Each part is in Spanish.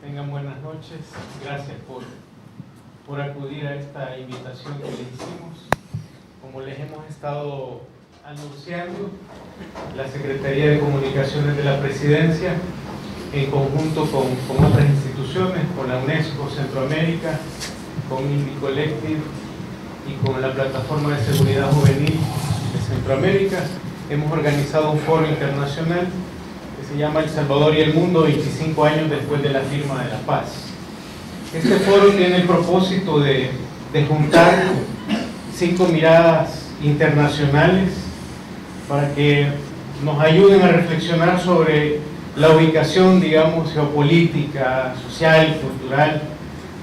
Tengan buenas noches. Gracias por acudir a esta invitación que les hicimos. Como les hemos estado anunciando, la Secretaría de Comunicaciones de la Presidencia, en conjunto con otras instituciones, con la UNESCO Centroamérica, con Indie Collective y con la Plataforma de Seguridad Juvenil de Centroamérica, hemos organizado un foro internacional que se llama El Salvador y el Mundo, 25 años después de la firma de la paz. Este foro tiene el propósito de juntar 5 miradas internacionales para que nos ayuden a reflexionar sobre la ubicación, digamos, geopolítica, social, cultural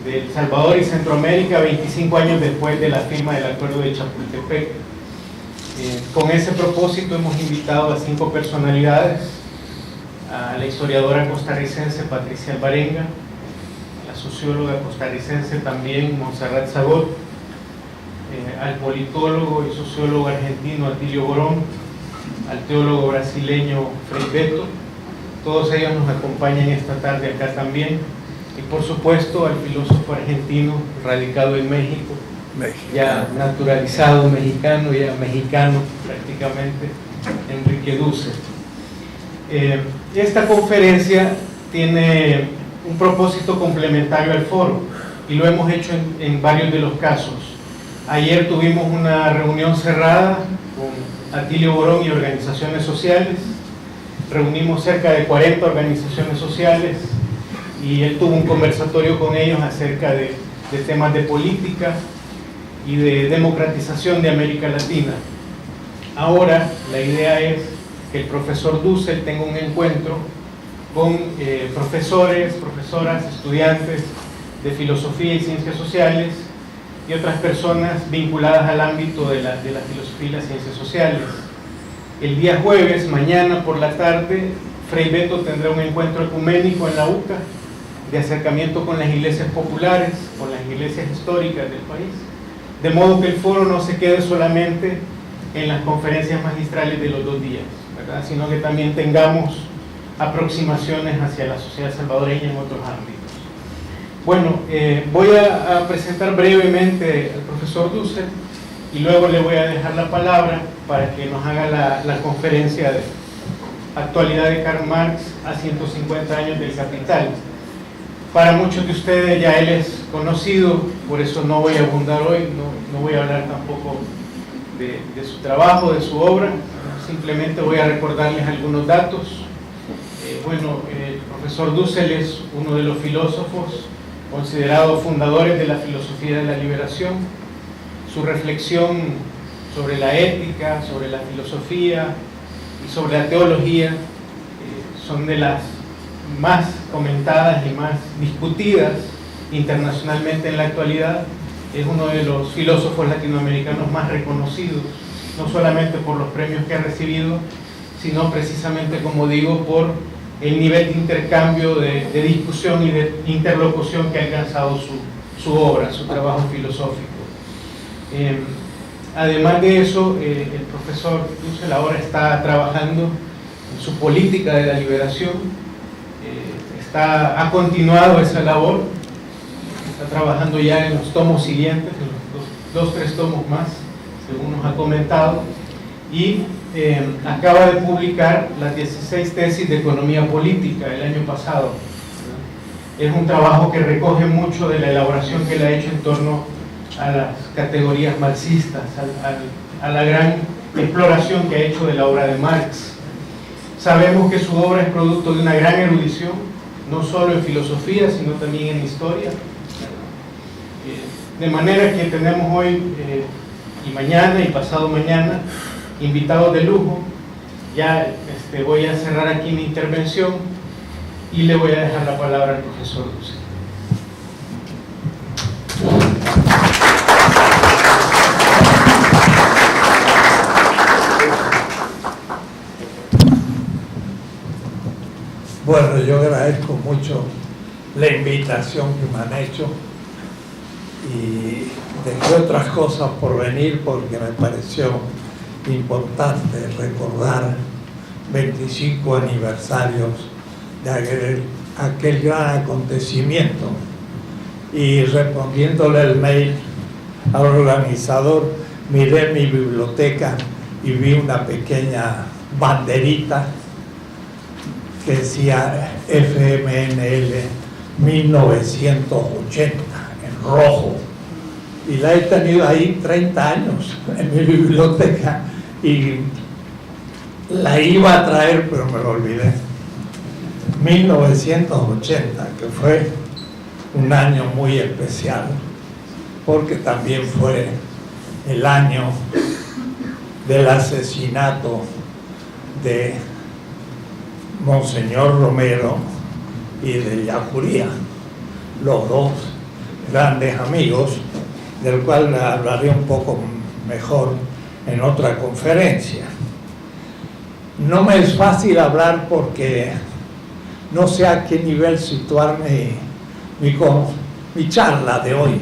de El Salvador y Centroamérica 25 años después de la firma del Acuerdo de Chapultepec. Con ese propósito hemos invitado a 5 personalidades: a la historiadora costarricense Patricia Alvarenga, a la socióloga costarricense también Montserrat Zagot, al politólogo y sociólogo argentino Atilio Borón, al teólogo brasileño Frei Beto. Todos ellos nos acompañan esta tarde acá también, y por supuesto al filósofo argentino radicado en México, ya naturalizado mexicano, ya mexicano prácticamente, Enrique Dussel. Esta conferencia tiene un propósito complementario al foro y lo hemos hecho en varios de los casos. Ayer tuvimos una reunión cerrada con Atilio Borón y organizaciones sociales. Reunimos cerca de 40 organizaciones sociales y él tuvo un conversatorio con ellos acerca de temas de política y de democratización de América Latina. Ahora la idea es que el profesor Dussel tenga un encuentro con profesores, profesoras, estudiantes de filosofía y ciencias sociales y otras personas vinculadas al ámbito de la filosofía y las ciencias sociales. El día jueves, mañana por la tarde, Frei Beto tendrá un encuentro ecuménico en la UCA de acercamiento con las iglesias populares, con las iglesias históricas del país, de modo que el foro no se quede solamente en las conferencias magistrales de los 2 días, ¿verdad?, sino que también tengamos aproximaciones hacia la sociedad salvadoreña en otros ámbitos. Bueno, voy a presentar brevemente al profesor Dussel y luego le voy a dejar la palabra para que nos haga la conferencia de actualidad de Karl Marx a 150 años del Capital. Para muchos de ustedes ya él es conocido, por eso no voy a abundar hoy, no voy a hablar tampoco de su trabajo, de su obra, simplemente voy a recordarles algunos datos. El profesor Dussel es uno de los filósofos considerados fundadores de la filosofía de la liberación. Su reflexión sobre la ética, sobre la filosofía y sobre la teología son de las más comentadas y más discutidas internacionalmente en la actualidad. Es uno de los filósofos latinoamericanos más reconocidos, no solamente por los premios que ha recibido, sino precisamente, como digo, por el nivel de intercambio, de discusión y de interlocución que ha alcanzado su obra, su trabajo filosófico. Además de eso, el profesor Dussel ahora está trabajando en su política de la liberación, ha continuado esa labor, está trabajando ya en los tomos siguientes, en los 2-3 tomos más, según nos ha comentado, y acaba de publicar las 16 tesis de economía política el año pasado. Es un trabajo que recoge mucho de la elaboración que él ha hecho en torno a las categorías marxistas, a la gran exploración que ha hecho de la obra de Marx. Sabemos que su obra es producto de una gran erudición, no solo en filosofía, sino también en historia. De manera que tenemos hoy y mañana y pasado mañana invitados de lujo. Ya voy a cerrar aquí mi intervención y le voy a dejar la palabra al profesor Dussel. Bueno, yo agradezco mucho la invitación que me han hecho y dejé otras cosas por venir porque me pareció importante recordar 25 aniversarios de aquel gran acontecimiento, y respondiéndole el mail al organizador, miré mi biblioteca y vi una pequeña banderita que decía FMNL 1980 en rojo, y la he tenido ahí 30 años en mi biblioteca, y la iba a traer pero me lo olvidé. 1980, que fue un año muy especial porque también fue el año del asesinato de Monseñor Romero y de Yacuría, los dos grandes amigos, del cual hablaré un poco mejor en otra conferencia. No me es fácil hablar porque no sé a qué nivel situar mi charla de hoy,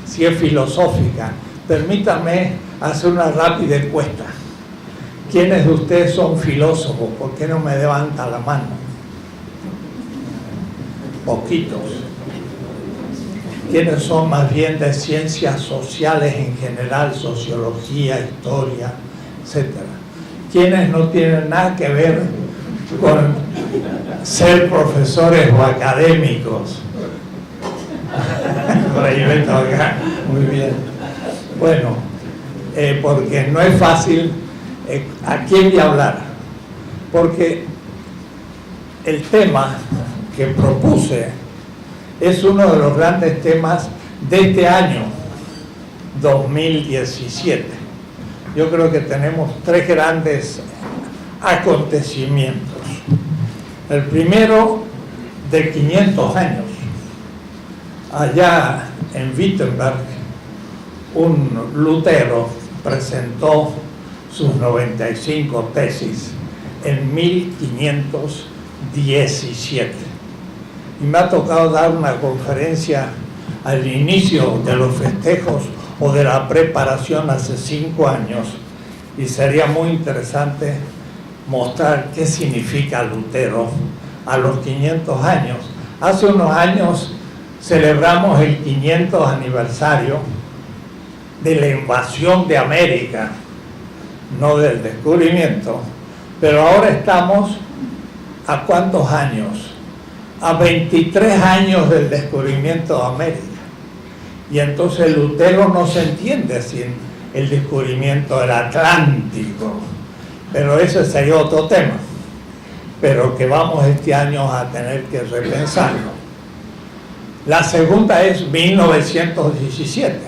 si es filosófica. Permítame hacer una rápida encuesta. ¿Quiénes de ustedes son filósofos? ¿Por qué no me levanta la mano? Poquitos. ¿Quiénes son más bien de ciencias sociales en general, sociología, historia, etcétera? ¿Quiénes no tienen nada que ver con ser profesores o académicos? Por ahí vengo acá. Muy bien. Bueno, porque no es fácil a quién voy a hablar, porque el tema que propuse es uno de los grandes temas de este año 2017. Yo creo que tenemos tres grandes acontecimientos. El primero, de 500 años. Allá en Wittenberg, un Lutero presentó sus 95 tesis en 1517. Y me ha tocado dar una conferencia al inicio de los festejos o de la preparación hace 5 años, y sería muy interesante mostrar qué significa Lutero a los 500 años. Hace unos años celebramos el 500 aniversario de la invasión de América, no del descubrimiento, pero ahora estamos ¿a cuántos años? A 23 años del descubrimiento de América. Y entonces Lutero no se entiende sin el descubrimiento del Atlántico, pero ese sería otro tema, pero que vamos este año a tener que repensarlo. La segunda es 1917,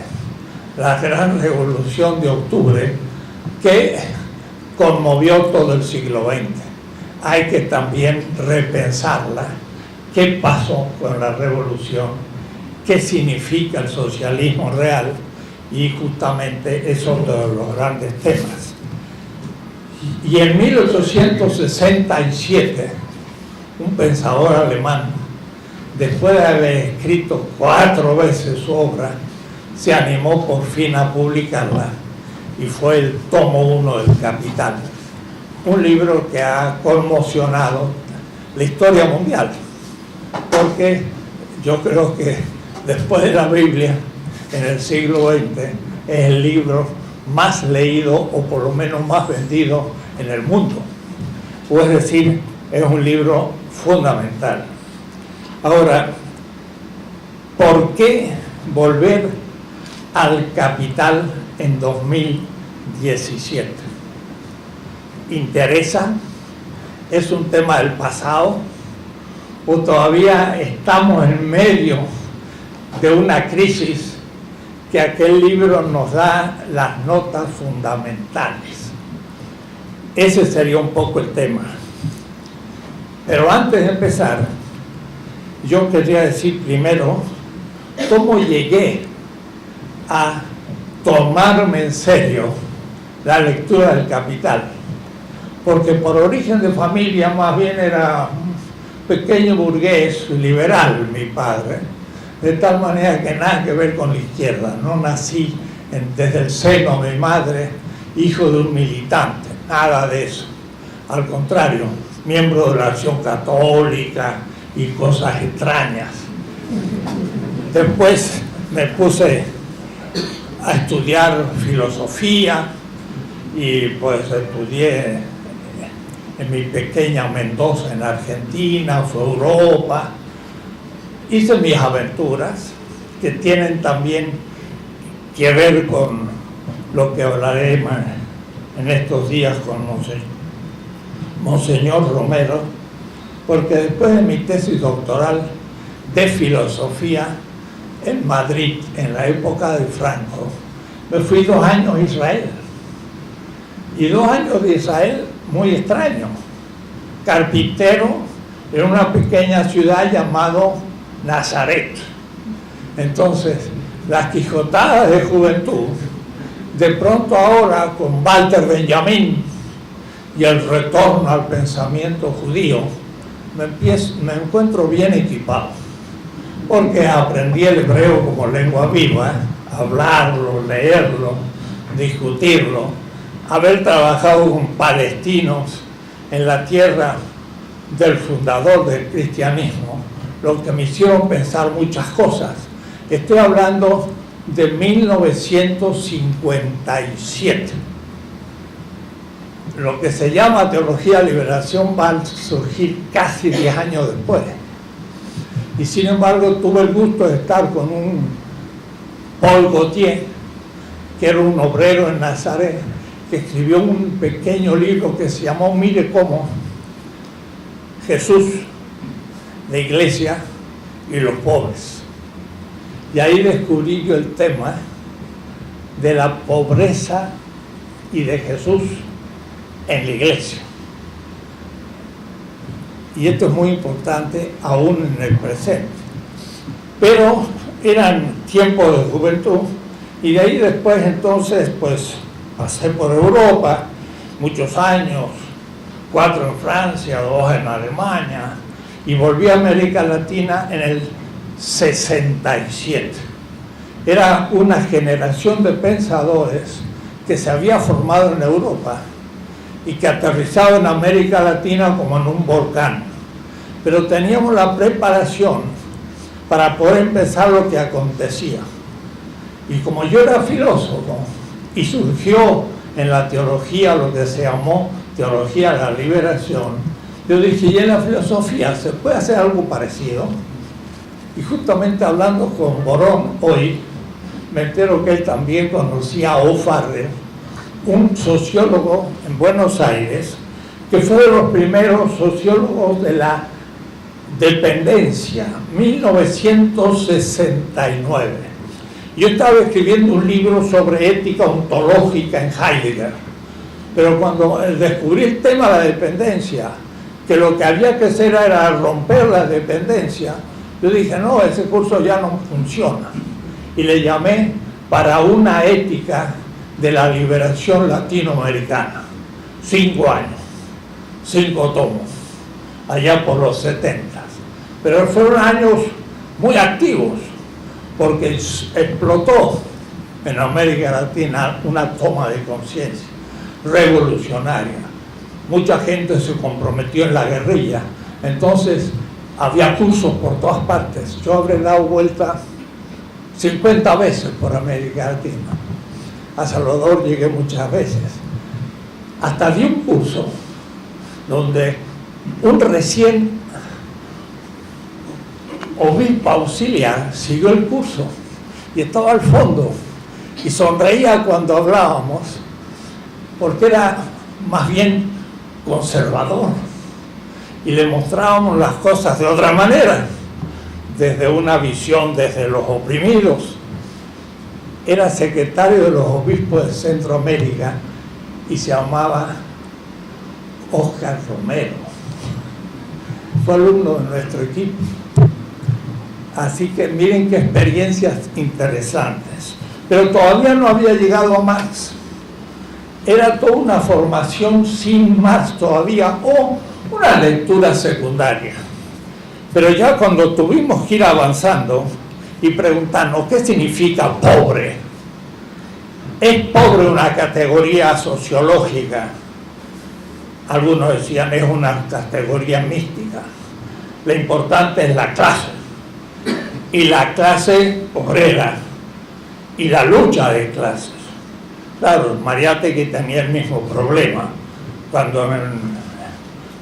la gran revolución de octubre que conmovió todo el siglo XX. Hay que también repensarla. ¿Qué pasó con la revolución? ¿Qué significa el socialismo real? Y justamente es otro de los grandes temas. Y en 1867, un pensador alemán, después de haber escrito 4 veces su obra, se animó por fin a publicarla, y fue el tomo 1 del Capital, un libro que ha conmocionado la historia mundial, porque yo creo que después de la Biblia, en el siglo XX, es el libro más leído, o por lo menos más vendido en el mundo. O es decir, es un libro fundamental. Ahora, ¿por qué volver al Capital en 2017? ¿Interesa? ¿Es un tema del pasado? ¿O todavía estamos en medio de una crisis que aquel libro nos da las notas fundamentales? Ese sería un poco el tema. Pero antes de empezar, yo quería decir primero cómo llegué a tomarme en serio la lectura del Capital, porque por origen de familia más bien era un pequeño burgués liberal mi padre, de tal manera que nada que ver con la izquierda. No nací desde el seno de mi madre hijo de un militante, nada de eso. Al contrario, miembro de la Acción Católica, y cosas extrañas. Después me puse a estudiar filosofía y pues estudié en mi pequeña Mendoza en Argentina, fue Europa, hice mis aventuras que tienen también que ver con lo que hablaré en estos días con Monseñor Romero, porque después de mi tesis doctoral de filosofía en Madrid, en la época de Franco, me fui 2 años a Israel. Y 2 años de Israel muy extraño. Carpintero en una pequeña ciudad llamada Nazaret. Entonces, las quijotadas de juventud, de pronto ahora con Walter Benjamin y el retorno al pensamiento judío, me encuentro bien equipado, porque aprendí el hebreo como lengua viva, hablarlo, leerlo, discutirlo, haber trabajado con palestinos en la tierra del fundador del cristianismo, lo que me hicieron pensar muchas cosas. Estoy hablando de 1957. Lo que se llama teología de liberación va a surgir casi 10 años después. Y sin embargo tuve el gusto de estar con un Paul Gauthier, que era un obrero en Nazaret, que escribió un pequeño libro que se llamó Mire cómo Jesús, la iglesia y los pobres. Y ahí descubrí yo el tema de la pobreza y de Jesús en la iglesia. Y esto es muy importante aún en el presente. Pero eran tiempos de juventud y de ahí después entonces pues pasé por Europa muchos años, 4 en Francia, 2 en Alemania, y volví a América Latina en el 67. Era una generación de pensadores que se había formado en Europa y que aterrizaba en América Latina como en un volcán. Pero teníamos la preparación para poder empezar lo que acontecía. Y como yo era filósofo y surgió en la teología lo que se llamó teología de la liberación, yo dije, ¿y en la filosofía se puede hacer algo parecido? Y justamente hablando con Borón hoy, me entero que él también conocía a O'Farrell, un sociólogo en Buenos Aires, que fue de los primeros sociólogos de la dependencia, 1969. Yo estaba escribiendo un libro sobre ética ontológica en Heidegger, pero cuando descubrí el tema de la dependencia, que lo que había que hacer era romper la dependencia, yo dije, no, ese curso ya no funciona. Y le llamé para una ética de la liberación latinoamericana. 5 años, 5 tomos, allá por los 70. Pero fueron años muy activos, porque explotó en América Latina una toma de conciencia revolucionaria. Mucha gente se comprometió en la guerrilla, entonces había cursos por todas partes. Yo habré dado vuelta 50 veces por América Latina. A Salvador llegué muchas veces. Hasta di un curso donde un recién obispo auxiliar siguió el curso y estaba al fondo y sonreía cuando hablábamos, porque era más bien conservador y le mostrábamos las cosas de otra manera, desde una visión desde los oprimidos. Era secretario de los obispos de Centroamérica y se llamaba Oscar Romero. Fue alumno de nuestro equipo. Así que miren qué experiencias interesantes. Pero todavía no había llegado a Marx. Era toda una formación sin Marx todavía, o una lectura secundaria. Pero ya cuando tuvimos que ir avanzando y preguntarnos qué significa pobre, ¿es pobre una categoría sociológica? Algunos decían es una categoría mística. lo importante es la clase, y la clase obrera, y la lucha de clases. Claro, Mariátegui tenía el mismo problema. Cuando en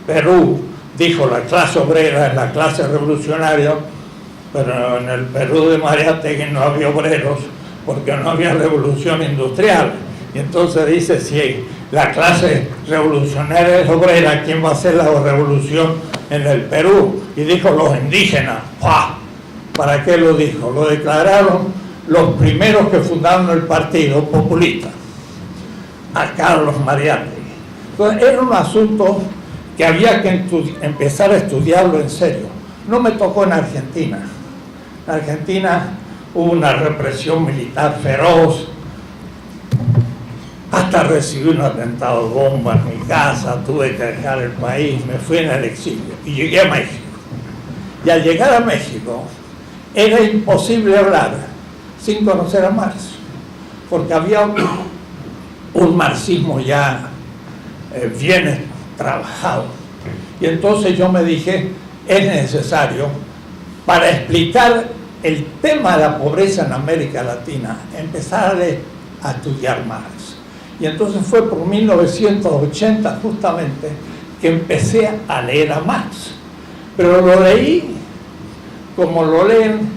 Perú dijo la clase obrera es la clase revolucionaria, pero en el Perú de Mariátegui no había obreros porque no había revolución industrial. Y entonces dice, si la clase revolucionaria es obrera, ¿quién va a hacer la revolución en el Perú? Y dijo los indígenas. ¡Pah! ¿Para qué lo dijo? Lo declararon los primeros que fundaron el Partido Populista, a Carlos Mariátegui. Entonces era un asunto que había que empezar a estudiarlo en serio. No me tocó en Argentina. En Argentina hubo una represión militar feroz, hasta recibí un atentado bomba en mi casa, tuve que dejar el país, me fui en el exilio y llegué a México. Y al llegar a México era imposible hablar sin conocer a Marx, porque había un marxismo ya bien trabajado. Y entonces yo me dije, es necesario, para explicar el tema de la pobreza en América Latina, empezar a estudiar Marx. Y entonces fue por 1980 justamente que empecé a leer a Marx. Pero lo leí como lo leen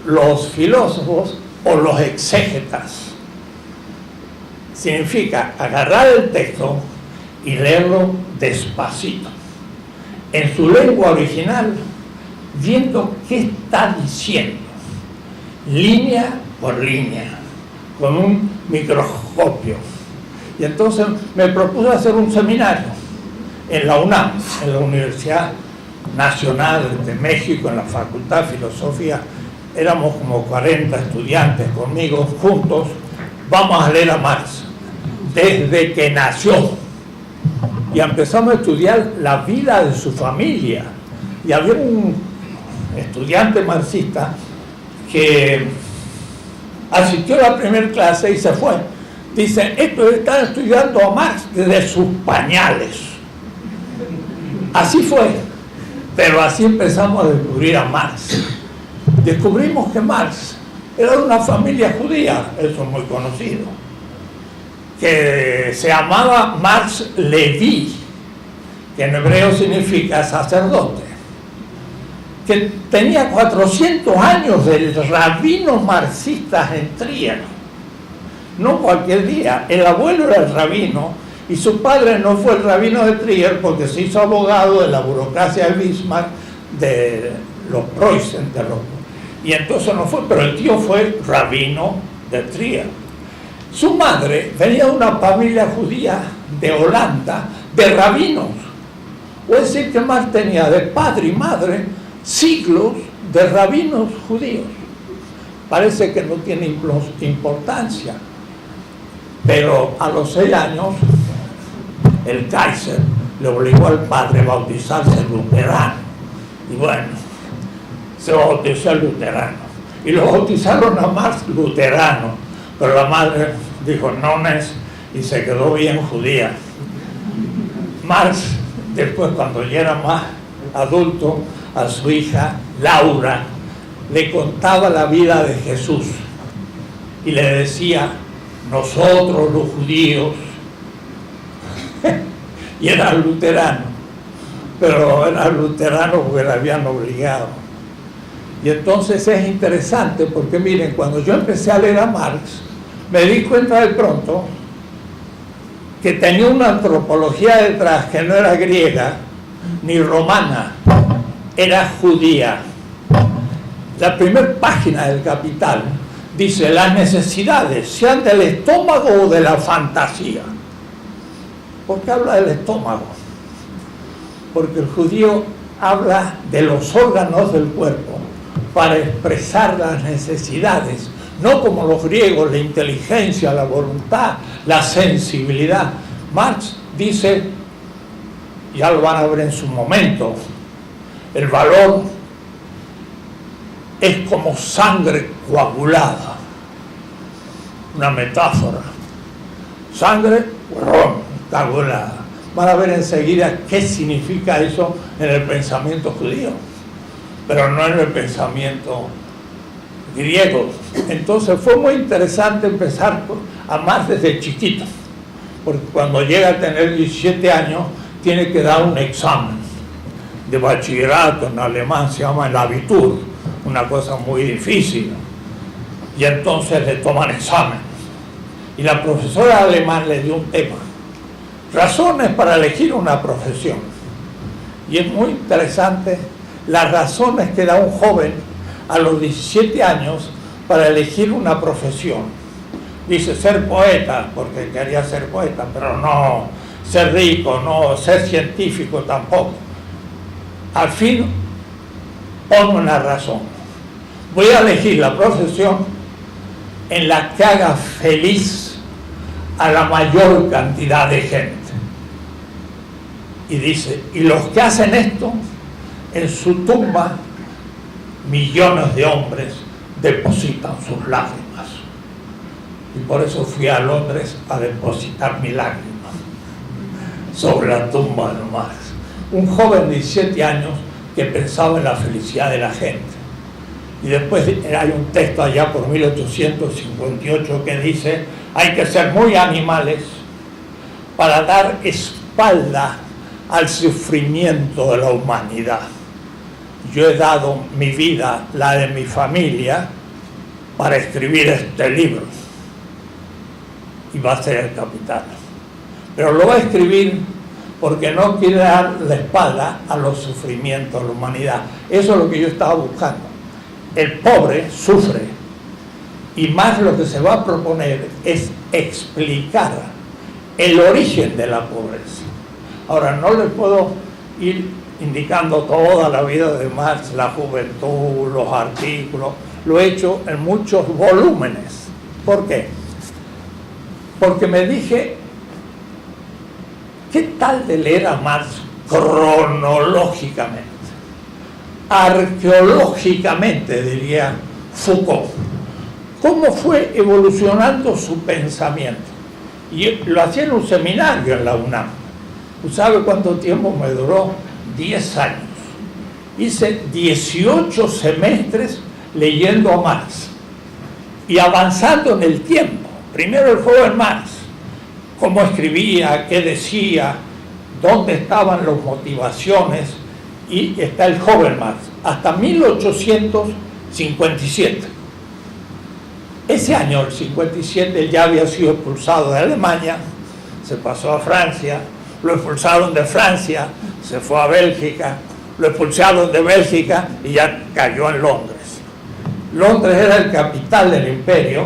los filósofos o los exégetas. Significa agarrar el texto y leerlo despacito, en su lengua original, viendo qué está diciendo, línea por línea, con un microscopio. Y entonces me propuse hacer un seminario en la UNAM, en la Universidad Nacional de México, en la Facultad de Filosofía. Éramos como 40 estudiantes conmigo juntos. Vamos a leer a Marx desde que nació. Y empezamos a estudiar la vida de su familia. Y había un estudiante marxista que asistió a la primera clase y se fue. Dicen, estos están estudiando a Marx desde sus pañales. Así fue, pero así empezamos a descubrir a Marx. Descubrimos que Marx era de una familia judía, eso es muy conocido, que se llamaba Marx Leví, que en hebreo significa sacerdote, que tenía 400 años de rabinos marxistas en Trier. No cualquier día. El abuelo era el rabino y su padre no fue el rabino de Trier porque se hizo abogado de la burocracia de Bismarck, de los Preußen, y entonces no fue, pero el tío fue rabino de Trier. Su madre venía de una familia judía de Holanda, de rabinos. Es decir, que Marx tenía de padre y madre siglos de rabinos judíos. Parece que no tiene importancia. Pero a los 6 años, el Kaiser le obligó al padre a bautizarse luterano. Y bueno, se bautizó luterano. Y lo bautizaron a Marx luterano. Pero la madre dijo, no es, y se quedó bien judía. Marx, después cuando ya era más adulto, a su hija Laura, le contaba la vida de Jesús. Y le decía, nosotros los judíos, y era luterano, pero era luterano porque le habían obligado. Y entonces es interesante porque miren, cuando yo empecé a leer a Marx, me di cuenta de pronto que tenía una antropología detrás que no era griega ni romana, era judía. La primera página del Capital dice, las necesidades, sean del estómago o de la fantasía. ¿Por qué habla del estómago? Porque el judío habla de los órganos del cuerpo para expresar las necesidades, no como los griegos, la inteligencia, la voluntad, la sensibilidad. Marx dice, ya lo van a ver en su momento, el valor es como sangre coagulada, una metáfora, sangre coagulada, van a ver enseguida qué significa eso en el pensamiento judío, pero no en el pensamiento griego. Entonces fue muy interesante empezar a amar desde chiquito, porque cuando llega a tener 17 años tiene que dar un examen de bachillerato, en alemán se llama el Abitur, una cosa muy difícil, y entonces le toman examen. Y la profesora de alemán le dio un tema: razones para elegir una profesión. Y es muy interesante las razones que da un joven a los 17 años para elegir una profesión. Dice ser poeta, porque quería ser poeta, pero no ser rico, no ser científico tampoco. Al fin pongo una razón: voy a elegir la profesión en la que haga feliz a la mayor cantidad de gente. Y dice, y los que hacen esto, en su tumba millones de hombres depositan sus lágrimas. Y por eso fui a Londres a depositar mi lágrima sobre la tumba de Marx. Un joven de 17 años que pensaba en la felicidad de la gente. Y después hay un texto allá por 1858 que dice: hay que ser muy animales para dar espalda al sufrimiento de la humanidad. Yo he dado mi vida, la de mi familia, para escribir este libro. Y va a ser el Capital. Pero lo va a escribir porque no quiere dar la espalda a los sufrimientos de la humanidad. Eso es lo que yo estaba buscando. El pobre sufre, y más lo que se va a proponer es explicar el origen de la pobreza. Ahora, no les puedo ir indicando toda la vida de Marx, la juventud, los artículos. Lo he hecho en muchos volúmenes. ¿Por qué? Porque me dije, ¿qué tal de leer a Marx cronológicamente? Arqueológicamente, diría Foucault. ¿Cómo fue evolucionando su pensamiento? Y lo hacía en un seminario en la UNAM. ¿Sabe cuánto tiempo me duró? 10 años. Hice 18 semestres leyendo a Marx y avanzando en el tiempo. Primero el joven Marx, cómo escribía, qué decía, dónde estaban las motivaciones, y está el joven Marx, hasta 1857. Ese año, el 57, él ya había sido expulsado de Alemania, se pasó a Francia, lo expulsaron de Francia, se fue a Bélgica, lo expulsaron de Bélgica y ya cayó en Londres. Londres era el capital del imperio,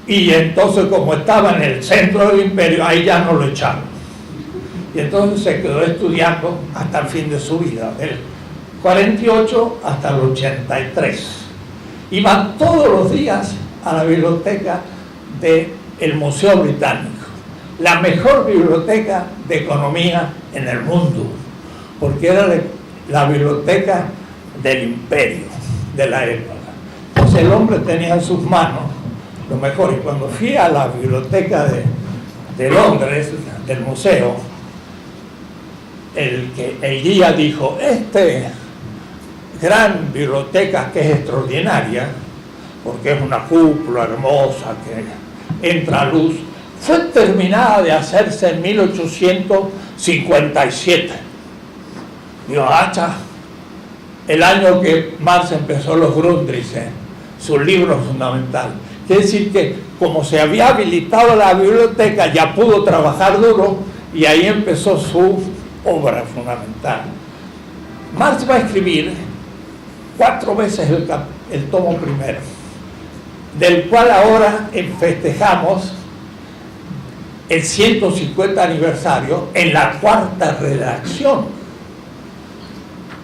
y entonces, como estaba en el centro del imperio, ahí ya no lo echaron. Y entonces se quedó estudiando hasta el fin de su vida, del 48 hasta el 83. Iba todos los días a la biblioteca del Museo Británico, la mejor biblioteca de economía en el mundo, porque era la biblioteca del imperio de la época. Entonces el hombre tenía en sus manos lo mejor. Y cuando fui a la biblioteca de Londres, del museo, el guía dijo: gran biblioteca, que es extraordinaria, porque es una cúpula hermosa que entra luz, fue terminada de hacerse en 1857. Digo, el año que Marx empezó los Grundrisse, su libro fundamental. Quiere decir que, como se había habilitado la biblioteca, ya pudo trabajar duro, y ahí empezó su obra fundamental. Marx va a escribir 4 veces el tomo primero, del cual ahora festejamos el 150 aniversario en la 4ª redacción.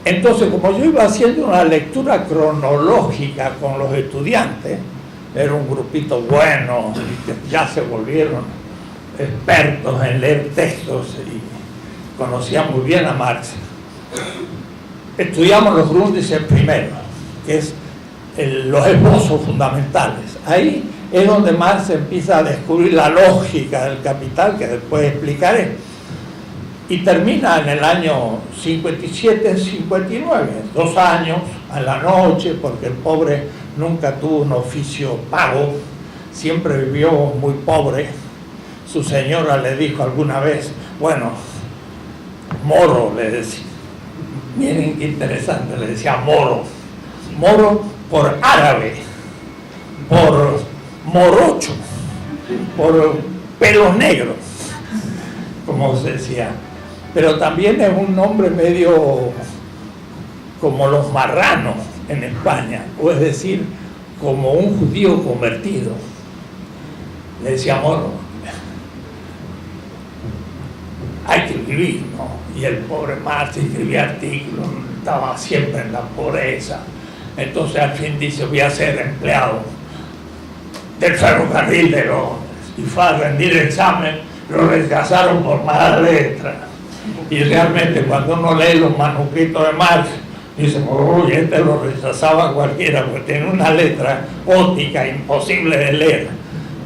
Entonces, como yo iba haciendo una lectura cronológica con los estudiantes, era un grupito bueno, que ya se volvieron expertos en leer textos y conocían muy bien a Marx. Estudiamos los Grundrisse primero, que es los esbozos fundamentales. Ahí es donde Marx empieza a descubrir la lógica del capital, que después explicaré, y termina en el año 57-59, 2 años a la noche, porque el pobre nunca tuvo un oficio pago, siempre vivió muy pobre. Su señora le dijo alguna vez, bueno, moro, le decía, miren qué interesante, le decía moro por árabe, por morocho, por pelo negro, como se decía, pero también es un nombre medio como los marranos en España, o es decir, como un judío convertido. Le decía moro. Hay que vivir, ¿no? Y el pobre Marx escribía artículos, estaba siempre en la pobreza. Entonces al fin dice, voy a ser empleado del ferrocarril de Londres. Y fue a rendir el examen, lo rechazaron por mala letra. Y realmente cuando uno lee los manuscritos de Marx, dice, uy, este lo rechazaba cualquiera, porque tiene una letra gótica, imposible de leer.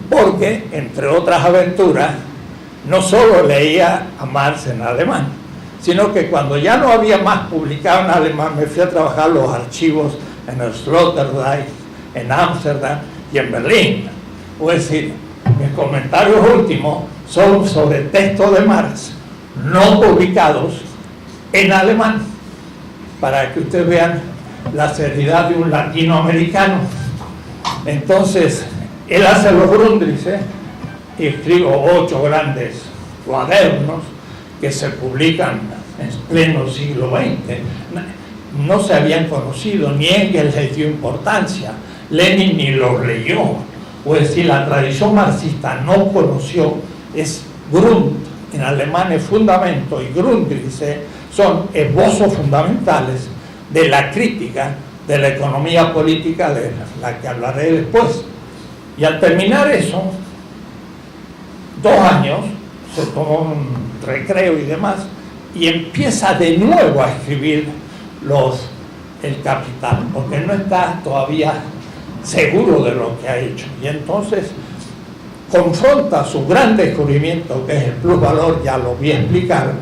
Porque, entre otras aventuras, no solo leía a Marx en alemán, sino que cuando ya no había más publicado en alemán, me fui a trabajar los archivos en el Sloterdijk, en Ámsterdam y en Berlín. Es decir, mis comentarios últimos son sobre textos de Marx no publicados en alemán, para que ustedes vean la seriedad de un latinoamericano. Entonces, él hace los Grundrisse y escribo 8 grandes cuadernos que se publican en pleno siglo XX. No se habían conocido, ni Engels les dio importancia, Lenin ni los leyó. O es decir, la tradición marxista no conoció, es Grund, en alemán es fundamento, y Grundrisse son esbozos fundamentales de la crítica de la economía política, de la que hablaré después. Y al terminar eso, 2 años, se tomó un recreo y demás, y empieza de nuevo a escribir el Capital, porque no está todavía seguro de lo que ha hecho. Y entonces confronta su gran descubrimiento, que es el plusvalor, ya lo voy a explicar,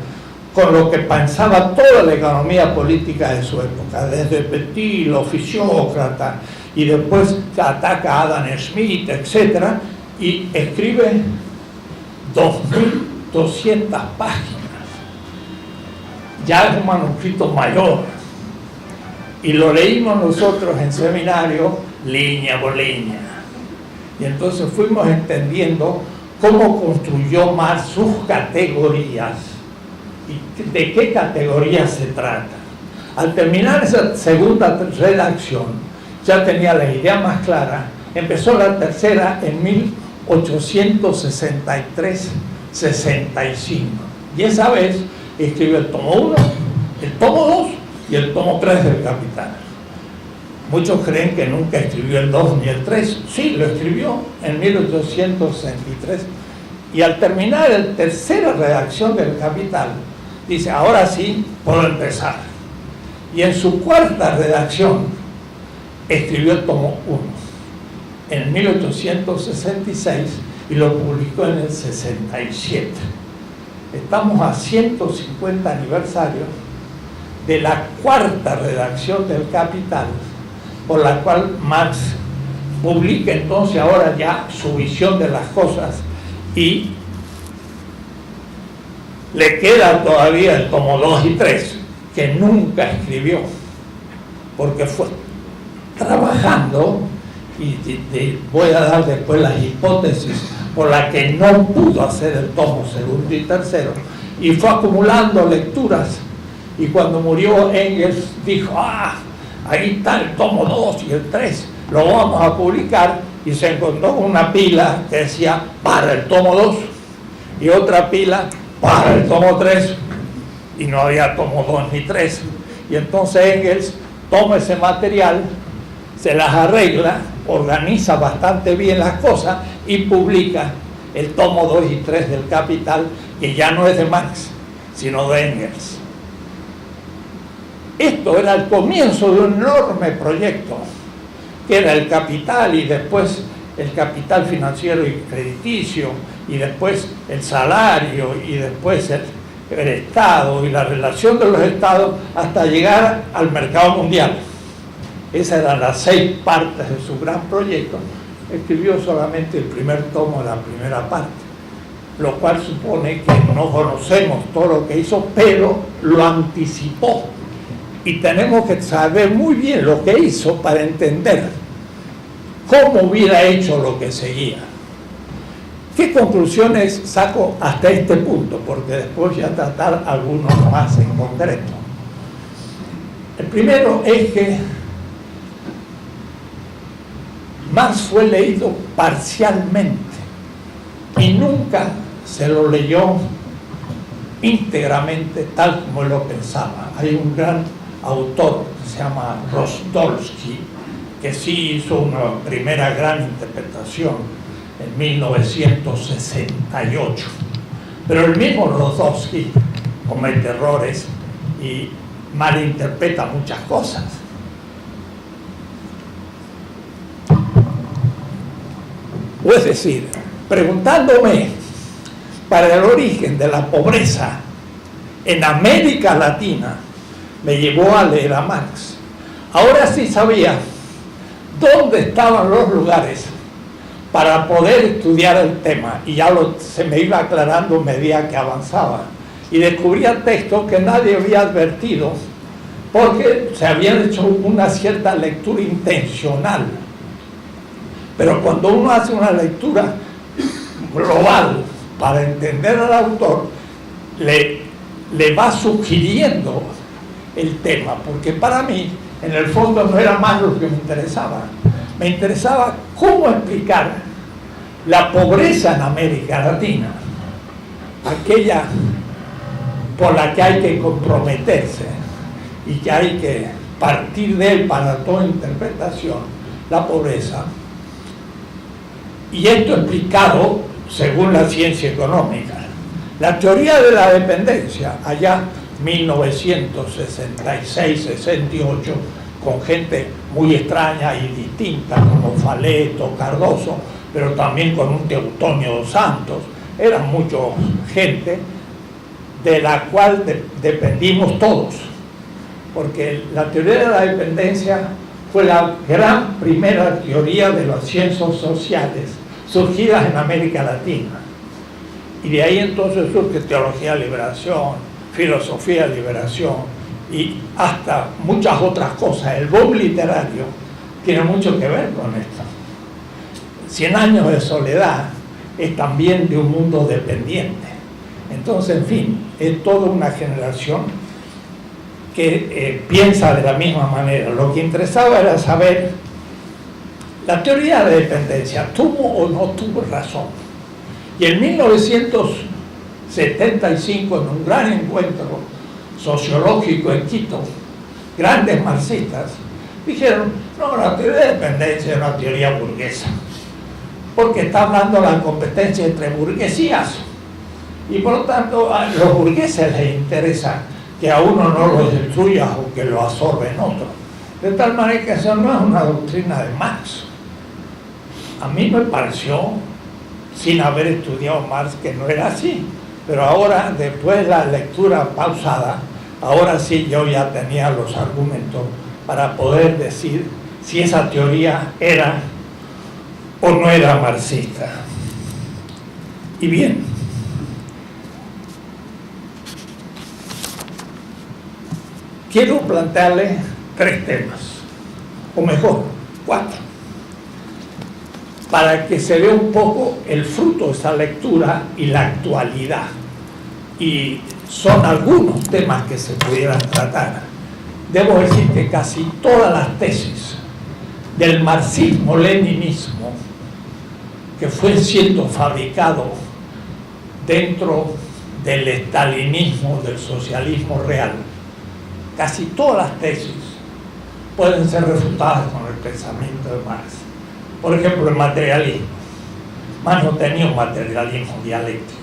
con lo que pensaba toda la economía política de su época, desde Petit, los fisiócratas, y después se ataca a Adam Smith, etc., y escribe 2.200 páginas. Ya es un manuscrito mayor, y lo leímos nosotros en seminario línea por línea, y entonces fuimos entendiendo cómo construyó Marx sus categorías y de qué categorías se trata. Al terminar esa segunda redacción ya tenía la idea más clara. Empezó la tercera en 1863-65, y esa vez escribió el tomo 1, el tomo 2 y el tomo 3 del Capital. Muchos creen que nunca escribió el 2 ni el 3. Sí, lo escribió en 1863, y al terminar la tercera redacción del Capital dice, ahora sí puedo empezar. Y en su cuarta redacción escribió el tomo 1 en 1866 y lo publicó en el 67. Estamos a 150 aniversario de la cuarta redacción del Capital, por la cual Marx publica entonces ahora ya su visión de las cosas, y le queda todavía el tomo 2 y 3, que nunca escribió, porque fue trabajando, y voy a dar después las hipótesis por las que no pudo hacer el tomo 2 y 3, y fue acumulando lecturas, y cuando murió Engels dijo, ahí está el tomo 2 y el 3, lo vamos a publicar, y se encontró una pila que decía para el tomo 2 y otra pila para el tomo 3, y no había tomo 2 ni 3. Y entonces Engels toma ese material, se las arregla, organiza bastante bien las cosas y publica el tomo 2 y 3 del Capital, que ya no es de Marx, sino de Engels. Esto era el comienzo de un enorme proyecto, que era el Capital y después el capital financiero y crediticio, y después el salario, y después el Estado y la relación de los Estados, hasta llegar al mercado mundial. Esas eran las 6 partes de su gran proyecto. Escribió solamente el primer tomo de la primera parte, lo cual supone que no conocemos todo lo que hizo, pero lo anticipó. Y tenemos que saber muy bien lo que hizo para entender cómo hubiera hecho lo que seguía. ¿Qué conclusiones saco hasta este punto? Porque después voy a tratar algunos más en concreto. El primero es que Marx fue leído parcialmente y nunca se lo leyó íntegramente tal como él lo pensaba. Hay un gran autor que se llama Rostolsky, que sí hizo una primera gran interpretación en 1968. Pero el mismo Rostolsky comete errores y malinterpreta muchas cosas. O es decir, preguntándome para el origen de la pobreza en América Latina, me llevó a leer a Marx. Ahora sí sabía dónde estaban los lugares para poder estudiar el tema, y ya se me iba aclarando a medida que avanzaba, y descubría textos que nadie había advertido porque se habían hecho una cierta lectura intencional. Pero cuando uno hace una lectura global para entender al autor, le va sugiriendo el tema, porque para mí en el fondo no era más lo que me interesaba. Me interesaba cómo explicar la pobreza en América Latina, aquella por la que hay que comprometerse y que hay que partir de él para toda interpretación, la pobreza. Y esto explicado según la ciencia económica. La teoría de la dependencia, allá 1966-68, con gente muy extraña y distinta como Faleto, Cardoso, pero también con un Teutonio dos Santos, eran mucha gente de la cual dependimos todos, porque la teoría de la dependencia fue la gran primera teoría de las ciencias sociales surgidas en América Latina. Y de ahí entonces surge teología de liberación, filosofía de liberación y hasta muchas otras cosas. El boom literario tiene mucho que ver con esto. 100 años de soledad es también de un mundo dependiente. Entonces, en fin, es toda una generación que piensa de la misma manera. Lo que interesaba era saber, la teoría de dependencia, ¿tuvo o no tuvo razón? Y en 1975, en un gran encuentro sociológico en Quito, grandes marxistas dijeron, no, la teoría de dependencia es una teoría burguesa, porque está hablando de la competencia entre burguesías, y por lo tanto a los burgueses les interesa que a uno no lo destruya o que lo absorben otro. De tal manera que eso no es una doctrina de Marx. A mí me pareció, sin haber estudiado Marx, que no era así, pero ahora, después de la lectura pausada, ahora sí yo ya tenía los argumentos para poder decir si esa teoría era o no era marxista. Y bien, quiero plantearle 3 temas, o mejor, 4, para que se vea un poco el fruto de esa lectura y la actualidad. Y son algunos temas que se pudieran tratar. Debo decir que casi todas las tesis del marxismo-leninismo que fue siendo fabricado dentro del estalinismo, del socialismo real, casi todas las tesis pueden ser refutadas con el pensamiento de Marx. Por ejemplo, el materialismo. Marx no tenía un materialismo dialéctico,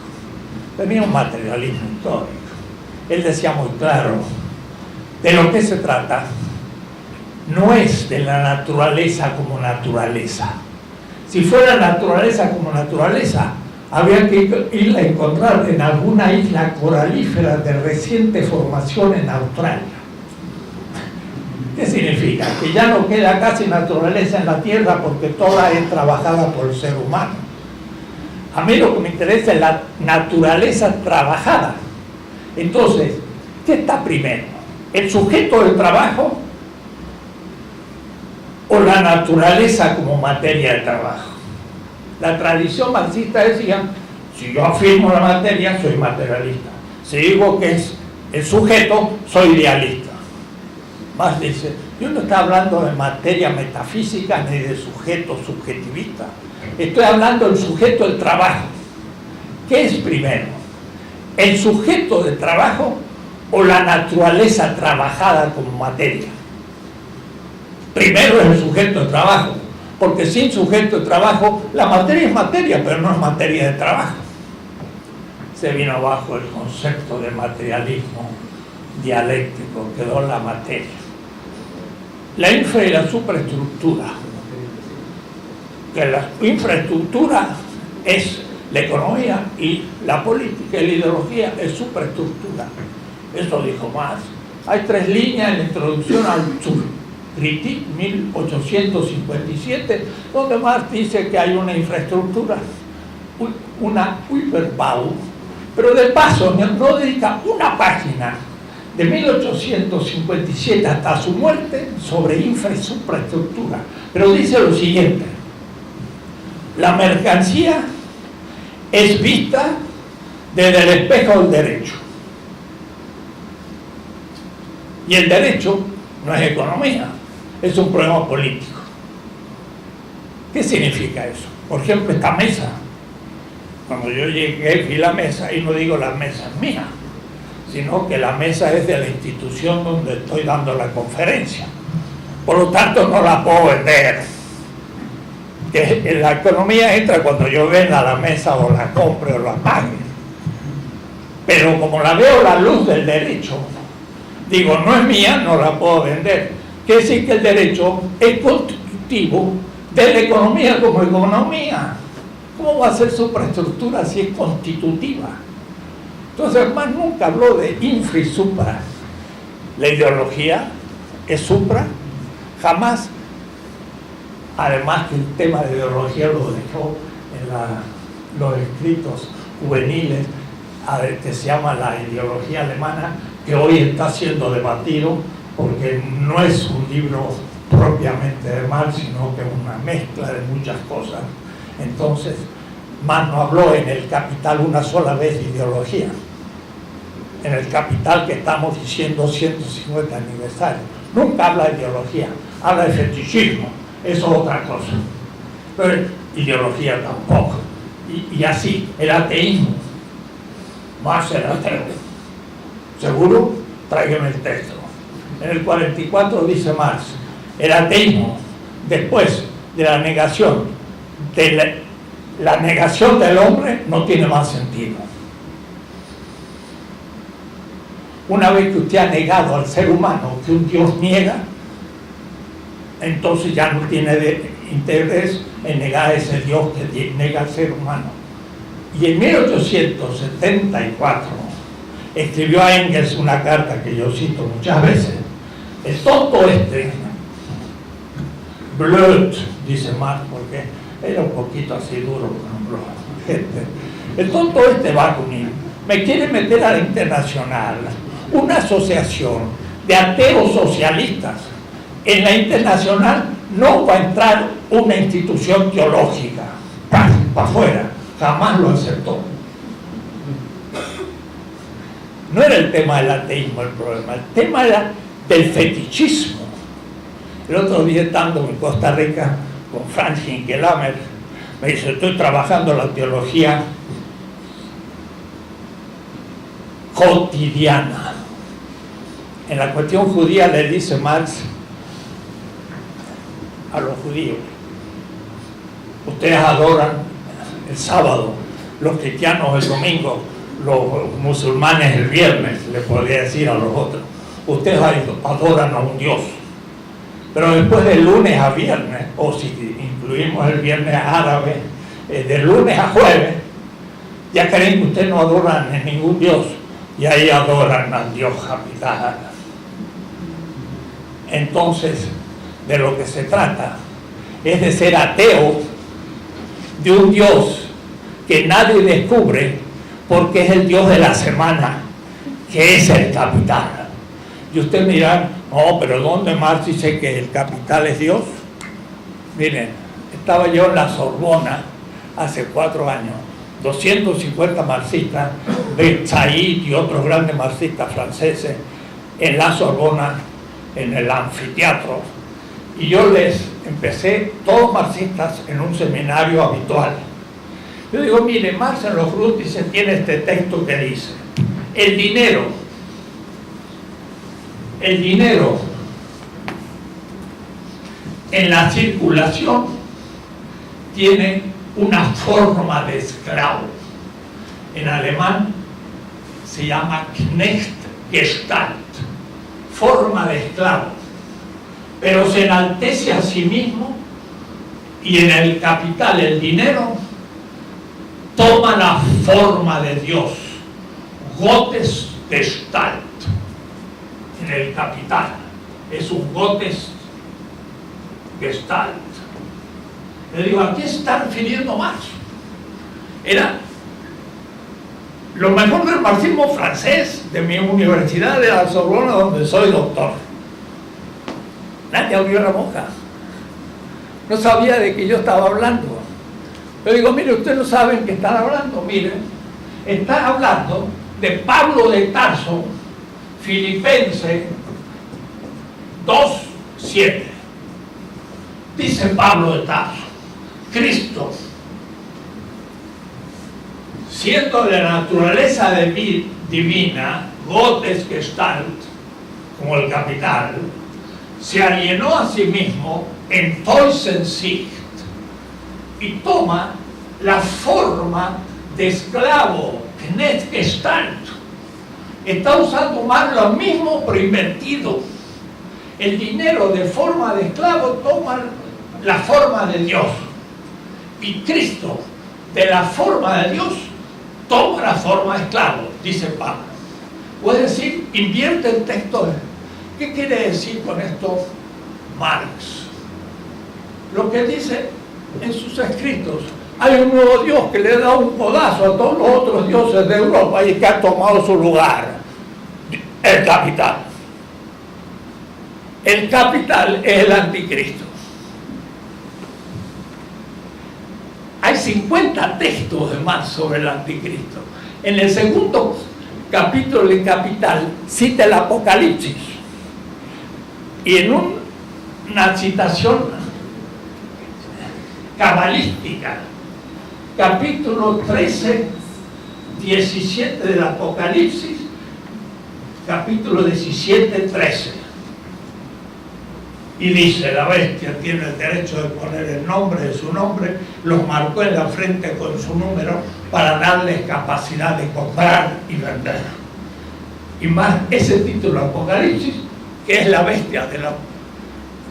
tenía un materialismo histórico. Él decía muy claro, de lo que se trata no es de la naturaleza como naturaleza, Si fuera naturaleza como naturaleza, habría que ir a encontrar en alguna isla coralífera de reciente formación en Australia. ¿Qué significa? Que ya no queda casi naturaleza en la Tierra porque toda es trabajada por el ser humano. A mí lo que me interesa es la naturaleza trabajada. Entonces, ¿qué está primero? ¿El sujeto del trabajo o la naturaleza como materia de trabajo? La tradición marxista decía, si yo afirmo la materia, soy materialista. Si digo que es el sujeto, soy idealista. Marx dice, yo no estoy hablando de materia metafísica ni de sujeto subjetivista. Estoy hablando del sujeto del trabajo. ¿Qué es primero? ¿El sujeto del trabajo o la naturaleza trabajada como materia? Primero es el sujeto de trabajo, porque sin sujeto de trabajo, la materia es materia, pero no es materia de trabajo. Se vino abajo el concepto de materialismo dialéctico, quedó la materia. La infra y la superestructura. Que la infraestructura es la economía y la política y la ideología es superestructura. Eso dijo Marx. Hay 3 líneas en la introducción al Kritik 1857, donde Marx dice que hay una infraestructura, una Überbau, pero de paso no dedica una página de 1857 hasta su muerte sobre infra y superestructura. Pero dice lo siguiente: la mercancía es vista desde el espejo del derecho. Y el derecho no es economía, es un problema político. ¿Qué significa eso? Por ejemplo, esta mesa. Cuando yo llegué, vi la mesa, y no digo la mesa es mía, sino que la mesa es de la institución donde estoy dando la conferencia. Por lo tanto, no la puedo vender. Que la economía entra cuando yo venda la mesa o la compre o la pague. Pero como la veo a la luz del derecho, digo, no es mía, no la puedo vender. Quiere decir que el derecho es constitutivo de la economía como economía. ¿Cómo va a ser superestructura si es constitutiva? Entonces, Marx nunca habló de infra y supra. La ideología es supra, jamás. Además que el tema de ideología lo dejó en los escritos juveniles que se llama la ideología alemana, que hoy está siendo debatido porque no es un libro propiamente de Marx, sino que es una mezcla de muchas cosas. Entonces, Marx no habló en el Capital una sola vez de ideología. En el Capital, que estamos diciendo 150 aniversario, nunca habla de ideología, habla de fetichismo. Eso es otra cosa. Pero ideología tampoco. Y así, el ateísmo. Marx era ateo. ¿Seguro? Tráigame el texto. En el 44 dice Marx, el ateísmo, después de la negación la negación del hombre, no tiene más sentido. Una vez que usted ha negado al ser humano que un Dios niega, entonces ya no tiene interés en negar a ese Dios que nega al ser humano. Y en 1874 escribió a Engels una carta que yo cito muchas veces. El tonto Blöd, dice Marx, porque era un poquito así duro con la gente. El tonto Bakunin me quiere meter a la Internacional, una asociación de ateos socialistas. En la Internacional no va a entrar una institución teológica, para afuera, jamás lo aceptó. No era el tema del ateísmo el problema, el tema era del fetichismo. El otro día, estando en Costa Rica con Franz Hinkelamer, me dice, estoy trabajando la teología cotidiana. En la cuestión judía le dice Marx a los judíos, ustedes adoran el sábado, los cristianos el domingo, los musulmanes el viernes, le podría decir a los otros, ustedes adoran a un Dios. Pero después de lunes a viernes, o si incluimos el viernes árabe, de lunes a jueves, ya creen que ustedes no adoran a ningún Dios, y ahí adoran al Dios capital. Entonces, de lo que se trata es de ser ateo de un Dios que nadie descubre, porque es el Dios de la semana, que es el capital. Y usted dirá, no, pero ¿dónde Marx dice que el capital es Dios? Miren, estaba yo en la Sorbona hace 4 años, 250 marxistas, de Said y otros grandes marxistas franceses, en la Sorbona, en el anfiteatro, y yo les empecé, todos marxistas, en un seminario habitual. Yo digo, mire, Marx en los Frutis tiene este texto que dice, el dinero en la circulación tiene una forma de esclavo. En alemán se llama Knechtgestalt, forma de esclavo, pero se enaltece a sí mismo, y en el capital, el dinero, toma la forma de Dios, Gottesgestalt. En el capital es un Gottesgestalt. Le digo, ¿a qué se está refiriendo Marx? Era lo mejor del marxismo francés de mi universidad de la Sorbona, donde soy doctor. Nadie abrió la boca, no sabía de qué yo estaba hablando. Yo digo, mire, ustedes no saben que están hablando. Miren, están hablando de Pablo de Tarso, Filipenses 2:7. Dice Pablo de Tarso, Cristo, siendo de la naturaleza divina, Gottesgestalt, como el capital, se alienó a sí mismo, entonces y toma la forma de esclavo, Knechtgestalt. Está usando más lo mismo, pero invertido. El dinero de forma de esclavo toma la forma de Dios, y Cristo de la forma de Dios toma la forma de esclavo, dice Pablo. Puede decir, invierte el texto. ¿Qué quiere decir con esto Marx? Lo que dice en sus escritos, hay un nuevo Dios que le da un codazo a todos los otros dioses de Europa y que ha tomado su lugar, el capital. El capital es el anticristo. Hay 50 textos de Marx sobre el anticristo. En el segundo capítulo del Capital cita el Apocalipsis, y en una citación cabalística, capítulo 13, 17 del Apocalipsis, capítulo 17, 13. Y dice, la bestia tiene el derecho de poner el nombre de su nombre, los marcó en la frente con su número para darles capacidad de comprar y vender. Y más ese título Apocalipsis, que es la bestia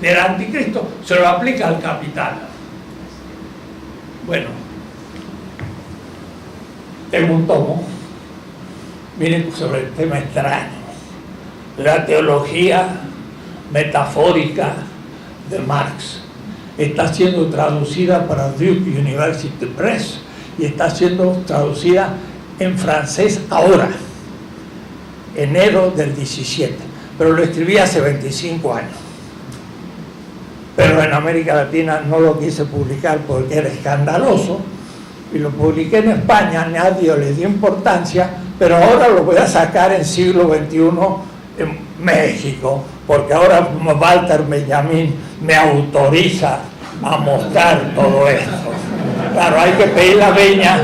del anticristo, se lo aplica al capital. Bueno, tengo un tomo, miren, sobre el tema extraño, la teología metafórica de Marx. Está siendo traducida para Duke University Press y está siendo traducida en francés ahora, enero del 17, pero lo escribí hace 25 años. Pero en América Latina no lo quise publicar porque era escandaloso, y lo publiqué en España, nadie le dio importancia, pero ahora lo voy a sacar en siglo XXI en México, porque ahora Walter Benjamin me autoriza a mostrar todo esto. Claro, hay que pedir la veña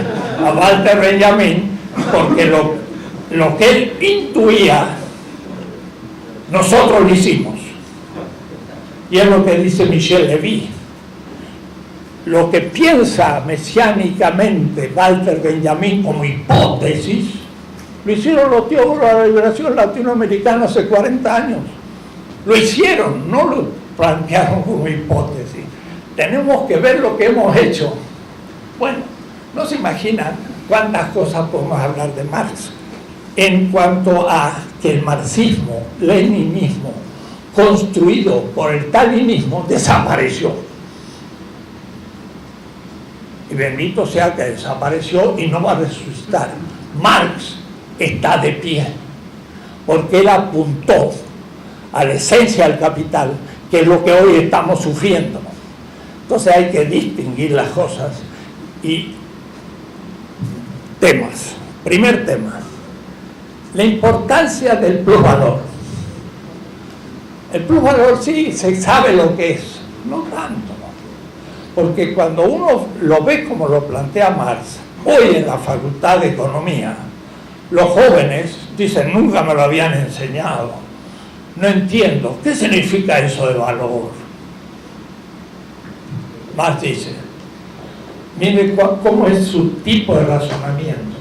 a Walter Benjamin, porque lo que él intuía, nosotros lo hicimos. Y es lo que dice Michel Levy. Lo que piensa mesiánicamente Walter Benjamin como hipótesis, lo hicieron los teólogos de la liberación latinoamericana hace 40 años. Lo hicieron, no plantearon como hipótesis. Tenemos que ver lo que hemos hecho. Bueno, no se imaginan cuántas cosas podemos hablar de Marx en cuanto a que el marxismo, leninismo, construido por el stalinismo, desapareció. Y bendito sea que desapareció y no va a resucitar. Marx está de pie, porque él apuntó a la esencia del capital, que es lo que hoy estamos sufriendo. Entonces hay que distinguir las cosas. Y temas. Primer tema, la importancia del plusvalor. El plusvalor sí se sabe lo que es, no tanto, porque cuando uno lo ve como lo plantea Marx, hoy en la Facultad de Economía, los jóvenes dicen, nunca me lo habían enseñado, no entiendo, ¿qué significa eso de valor? Marx dice, mire cómo es su tipo de razonamiento.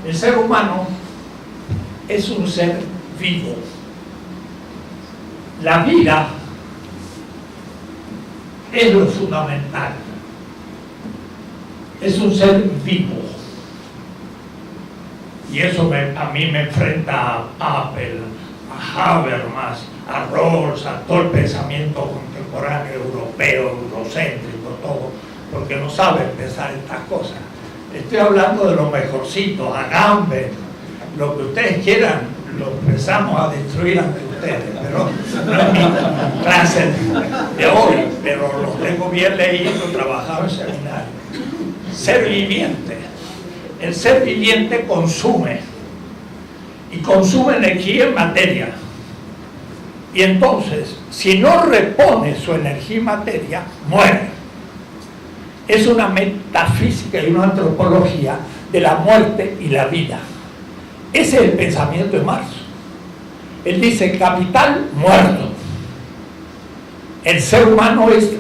El ser humano es un ser vivo. La vida es lo fundamental. Es un ser vivo. Y eso a mí me enfrenta a Apple, a Habermas, a Rawls, a todo el pensamiento contemporáneo europeo, eurocéntrico, todo, porque no sabe pensar estas cosas. Estoy hablando de lo mejorcito, a Gamber, lo que ustedes quieran, lo empezamos a destruir ante ustedes, pero no es mi clase de hoy, pero lo tengo bien leído, trabajado en seminario. Ser viviente. El ser viviente consume, y consume energía en materia. Y entonces, si no repone su energía en materia, muere. Es una metafísica y una antropología de la muerte y la vida. Ese es el pensamiento de Marx. Él dice, capital muerto. El ser humano es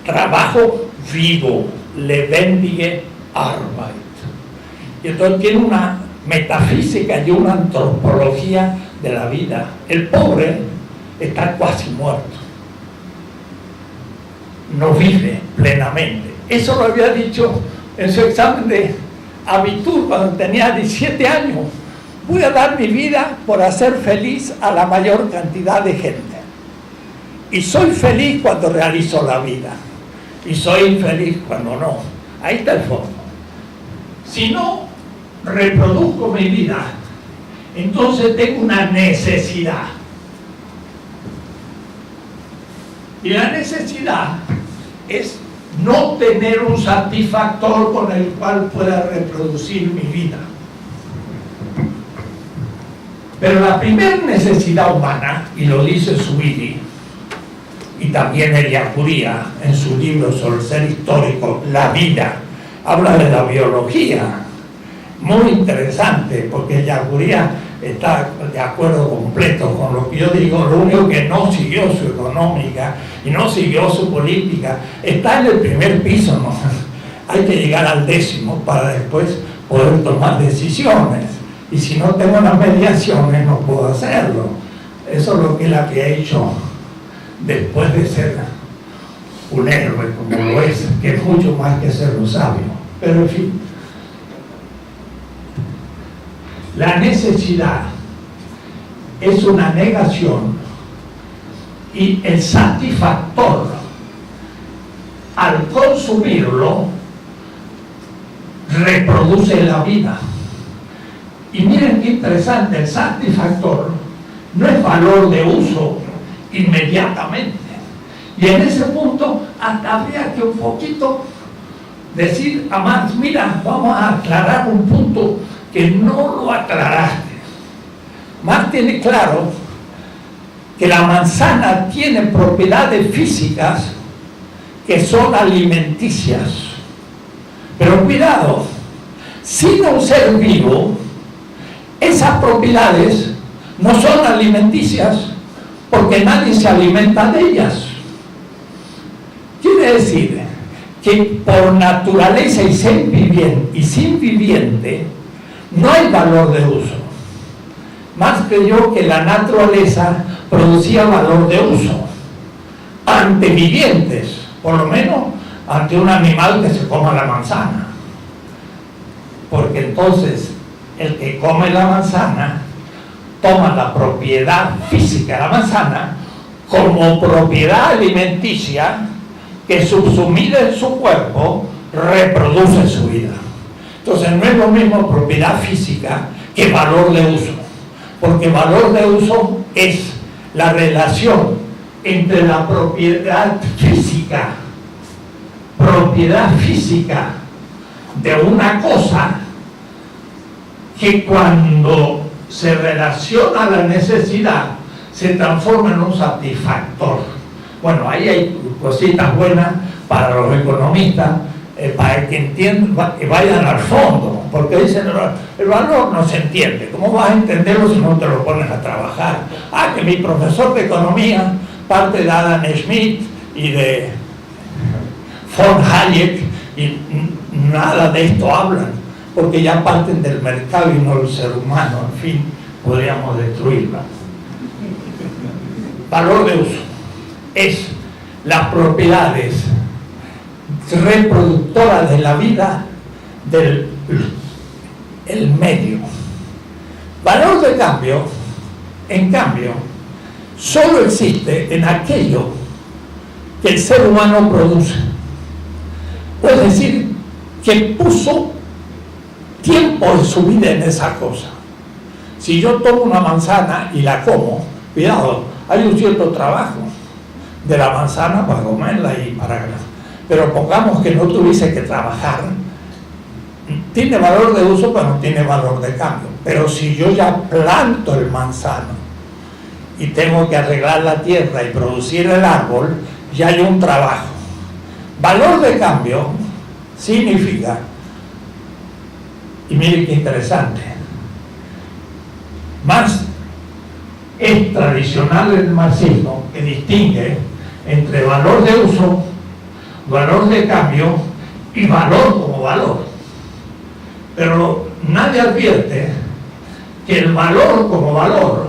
trabajo vivo, lebendige Arbeit. Y entonces tiene una metafísica y una antropología de la vida. El pobre está casi muerto. No vive plenamente. Eso lo había dicho en su examen de Abitur cuando tenía 17 años. Voy a dar mi vida por hacer feliz a la mayor cantidad de gente. Y soy feliz cuando realizo la vida. Y soy infeliz cuando no. Ahí está el fondo. Si no reproduzco mi vida, entonces tengo una necesidad. Y la necesidad es no tener un satisfactor con el cual pueda reproducir mi vida. Pero la primera necesidad humana, y lo dice Zubiri, y también Ellacuría en su libro sobre el ser histórico, La vida, habla de la biología, muy interesante, porque Ellacuría está de acuerdo completo con lo que yo digo. Lo único que no siguió su económica y no siguió su política, está en el primer piso, ¿no? Hay que llegar al 10º para después poder tomar decisiones, y si no tengo las mediaciones no puedo hacerlo. Eso es lo que él había hecho después de ser un héroe como lo es, que es mucho más que ser un sabio. Pero en fin, la necesidad es una negación, y el satisfactor, al consumirlo, reproduce la vida. Y miren qué interesante, el satisfactor no es valor de uso inmediatamente. Y en ese punto hasta habría que un poquito decir a Marx, mira, vamos a aclarar un punto que no lo aclaraste. Marx tiene claro que la manzana tiene propiedades físicas que son alimenticias. Pero cuidado, sin un ser vivo, esas propiedades no son alimenticias porque nadie se alimenta de ellas. Quiere decir que por naturaleza y sin viviente no hay valor de uso. Marx creyó que la naturaleza producía valor de uso. antevivientes, por lo menos ante un animal que se coma la manzana. Porque entonces el que come la manzana toma la propiedad física de la manzana como propiedad alimenticia que subsumida en su cuerpo reproduce su vida. Entonces no es lo mismo propiedad física que valor de uso, porque valor de uso es la relación entre la propiedad física de una cosa que cuando se relaciona a la necesidad se transforma en un satisfactor. Bueno, ahí hay cositas buenas para los economistas, para que entiendan, que vayan al fondo, porque dicen el valor no se entiende. ¿Cómo vas a entenderlo si no te lo pones a trabajar? Que mi profesor de economía parte de Adam Smith y de von Hayek y nada de esto hablan, porque ya parten del mercado y no del ser humano. En fin, podríamos destruirla. Valor de uso es las propiedades reproductoras de la vida del el medio. Valor de cambio, en cambio, solo existe en aquello que el ser humano produce. Es decir, que puso tiempo de su vida en esa cosa. Si yo tomo una manzana y la como, cuidado, hay un cierto trabajo de la manzana para comerla y para... Pero pongamos que no tuviese que trabajar, tiene valor de uso, pero no tiene valor de cambio. Pero si yo ya planto el manzano y tengo que arreglar la tierra y producir el árbol, ya hay un trabajo. Valor de cambio significa, y miren qué interesante, Marx es tradicional el marxismo que distingue entre valor de uso, valor de cambio y valor como valor. Pero nadie advierte que el valor como valor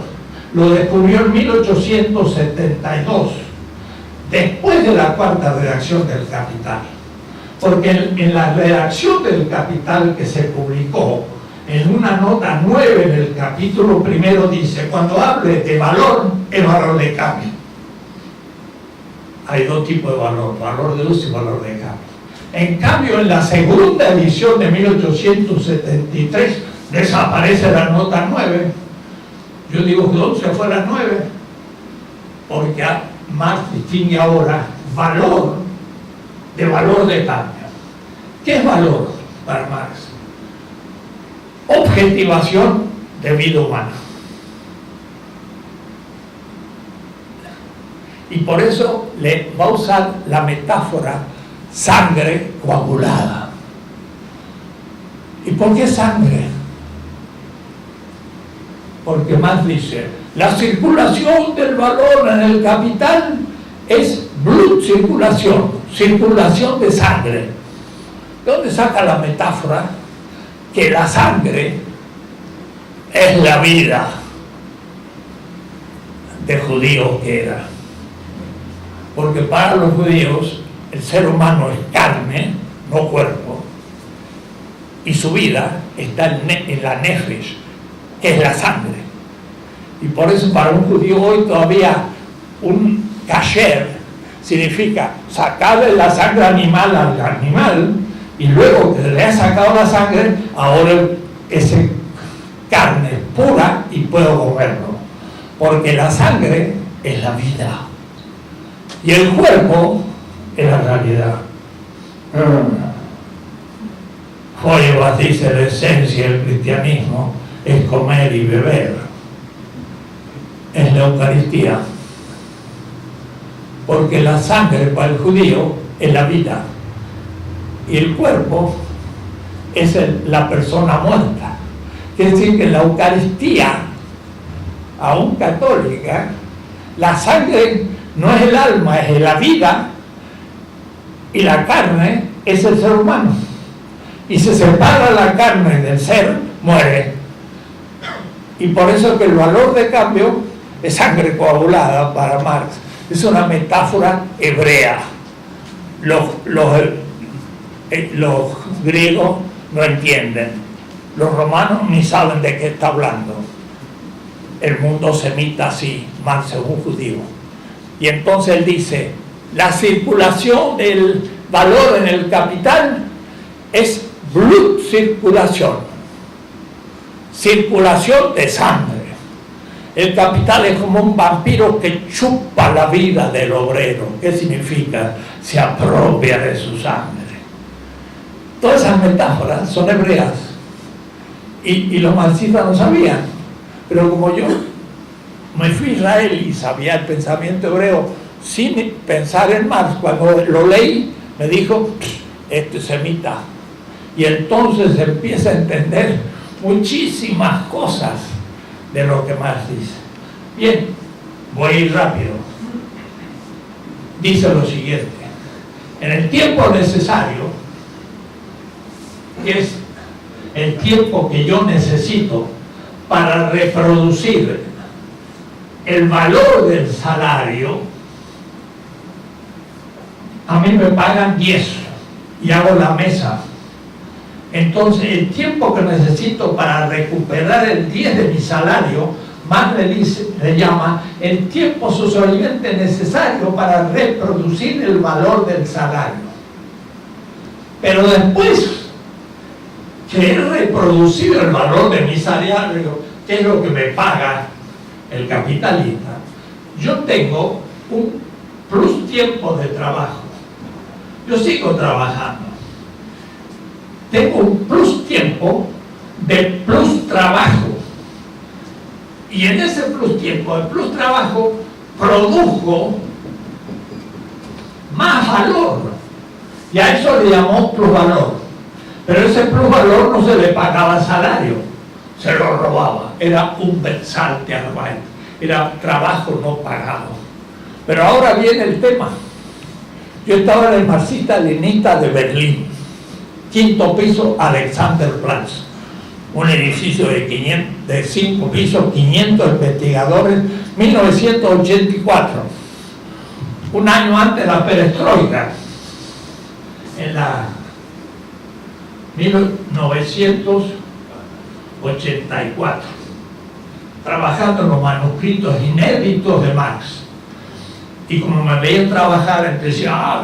lo descubrió en 1872, después de la cuarta redacción del Capital. Porque en la redacción del Capital que se publicó, en una nota 9 en el capítulo primero dice, cuando hable de valor, es valor de cambio. Hay dos tipos de valor, valor de uso y valor de cambio. En cambio, en la segunda edición de 1873 desaparece la nota 9. Yo digo que ¿dónde se fue la 9? Porque Marx distingue ahora valor de valor de cambio. ¿Qué es valor para Marx? Objetivación de vida humana. Y por eso le va a usar la metáfora sangre coagulada. ¿Y por qué sangre? Porque Marx dice, la circulación del valor en el capital es blood circulación, circulación de sangre. ¿De dónde saca la metáfora? Que la sangre es la vida de judío que era. Porque para los judíos el ser humano es carne, no cuerpo, y su vida está en la nefesh, que es la sangre. Y por eso para un judío hoy todavía un kasher significa sacarle la sangre animal al animal, y luego que le ha sacado la sangre, ahora esa carne es pura y puedo comerlo. Porque la sangre es la vida. Y el cuerpo es la realidad. Feuerbach dice, la esencia del cristianismo es comer y beber. Es la Eucaristía. Porque la sangre para el judío es la vida. Y el cuerpo es la persona muerta. Quiere decir que en la Eucaristía, aún católica, la sangre no es el alma, es la vida, y la carne es el ser humano. Y se separa la carne del ser, muere. Y por eso que el valor de cambio es sangre coagulada para Marx. Es una metáfora hebrea. Los griegos no entienden, los romanos ni saben de qué está hablando. El mundo semita así, Marx es un judío. Y entonces él dice, la circulación del valor en el capital es Blutcirculación, circulación de sangre. El capital es como un vampiro que chupa la vida del obrero. ¿Qué significa? Se apropia de su sangre. Todas esas metáforas son hebreas y los marxistas no sabían, pero como yo me fui a Israel y sabía el pensamiento hebreo sin pensar en Marx, cuando lo leí me dijo, esto es semita, y entonces empieza a entender muchísimas cosas de lo que Marx dice. Bien, voy a ir rápido. Dice lo siguiente: en el tiempo necesario, que es el tiempo que yo necesito para reproducir el valor del salario, a mí me pagan 10 y hago la mesa. Entonces el tiempo que necesito para recuperar el 10 de mi salario, Marx le llama el tiempo socialmente necesario para reproducir el valor del salario. Pero después que he reproducido el valor de mi salario, que es lo que me paga el capitalista, yo tengo un plus tiempo de trabajo. Yo sigo trabajando. Tengo un plus tiempo de plus trabajo. Y en ese plus tiempo de plus trabajo produjo más valor. Y a eso le llamó plusvalor. Pero ese plusvalor no se le pagaba salario, se lo robaba. Era un Bezahltarbeit, era trabajo no pagado. Pero ahora viene el tema. Yo estaba en el marxista-leninista de Berlín, 5º piso, Alexanderplatz, un edificio de 5 pisos, 500 investigadores, 1984, un año antes de la perestroika, en la 1984, trabajando en los manuscritos inéditos de Marx. Y como me veían trabajar, decía,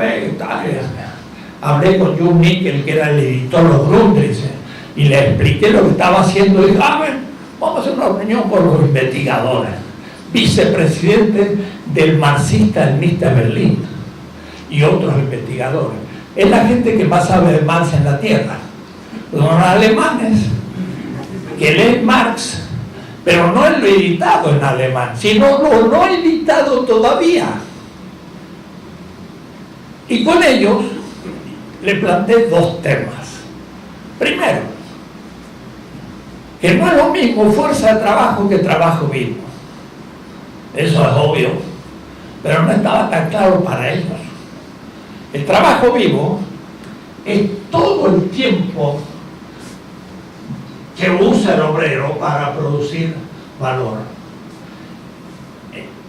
hablé con John Nickel, que era el editor de los Grundrisse, y le expliqué lo que estamos haciendo. Y dije, vamos a hacer una reunión con los investigadores, vicepresidente del marxista-leninista de Berlín y otros investigadores. Es la gente que más sabe de Marx en la tierra. Los alemanes que leen Marx, pero no lo editado en alemán, sino lo no editado todavía. Y con ellos le planteé 2 temas. Primero, que no es lo mismo fuerza de trabajo que trabajo vivo. Eso es obvio, pero no estaba tan claro para ellos. El trabajo vivo es todo el tiempo que usa el obrero para producir valor.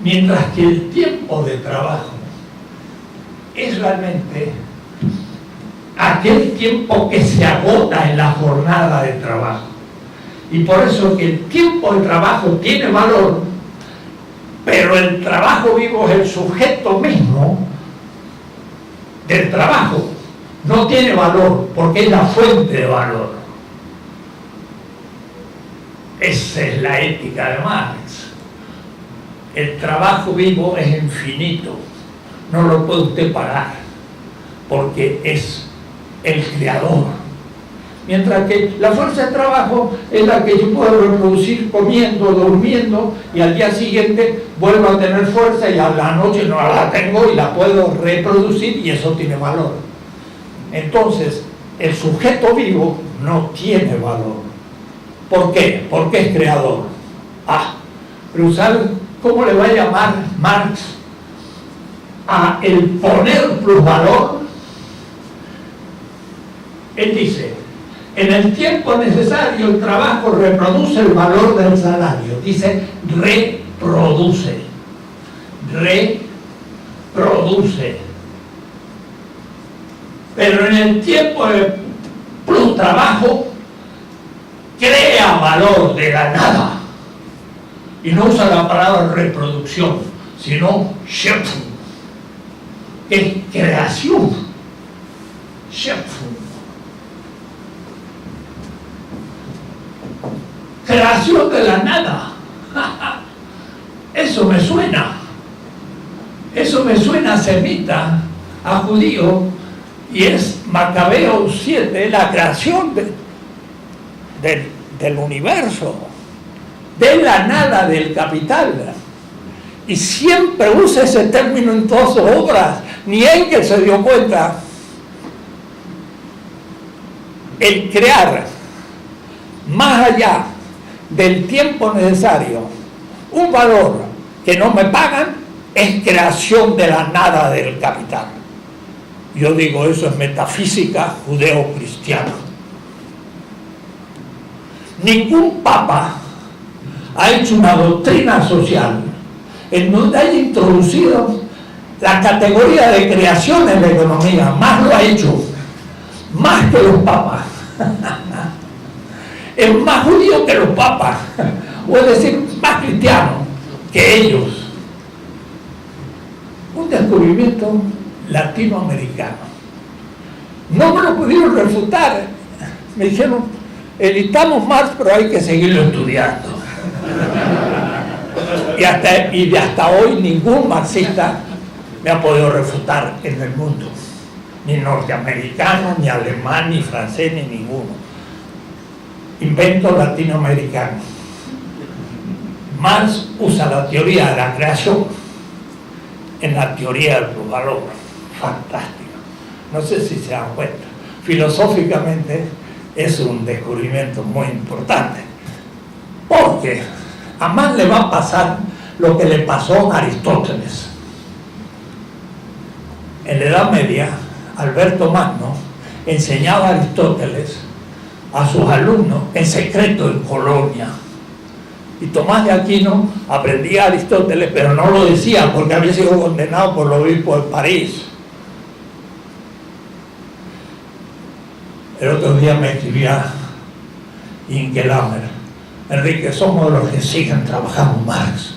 Mientras que el tiempo de trabajo es realmente aquel tiempo que se agota en la jornada de trabajo. Y por eso que el tiempo de trabajo tiene valor, pero el trabajo vivo es el sujeto mismo del trabajo. No tiene valor porque es la fuente de valor. Esa es la ética de Marx. El trabajo vivo es infinito. No lo puede usted pagar porque es el creador. Mientras que la fuerza de trabajo es la que yo puedo reproducir comiendo, durmiendo, y al día siguiente vuelvo a tener fuerza y a la noche no la tengo y la puedo reproducir, y eso tiene valor. Entonces, el sujeto vivo no tiene valor. ¿Por qué? Porque es creador. Pero ¿saben cómo le va a llamar Marx a el poner plusvalor? Él dice, en el tiempo necesario el trabajo reproduce el valor del salario. Dice reproduce. produce. Pero en el tiempo de plus trabajo, crea valor de la nada. Y no usa la palabra reproducción, sino Schöpfung, que es creación. Schöpfung. Creación de la nada. Eso me suena. Eso me suena a semita, a judío, y es Macabeos 7, la creación del universo, de la nada, del capital. Y siempre usa ese término en todas sus obras. Ni él que se dio cuenta. El crear más allá del tiempo necesario un valor que no me pagan es creación de la nada del capital. Yo digo, eso es metafísica judeo-cristiana. Ningún papa ha hecho una doctrina social en donde haya introducido la categoría de creación en la economía. Más lo ha hecho, más que los papas. Es más judío que los papas, o es decir, más cristiano que ellos. Un descubrimiento latinoamericano. No me lo pudieron refutar. Me dijeron, editamos Marx, pero hay que seguirlo estudiando. Y de hasta hoy ningún marxista me ha podido refutar en el mundo. Ni norteamericano, ni alemán, ni francés, ni ninguno. Invento latinoamericano. Marx usa la teoría de la creación en la teoría del plusvalor. Fantástico. No sé si se dan cuenta. Filosóficamente es un descubrimiento muy importante. Porque a Marx le va a pasar lo que le pasó a Aristóteles. En la Edad Media, Alberto Magno enseñaba a Aristóteles a sus alumnos en secreto en Colonia. Y Tomás de Aquino aprendía a Aristóteles, pero no lo decía porque había sido condenado por el obispo de París. El otro día me escribía Inge Lammer: Enrique, somos los que siguen trabajando Marx.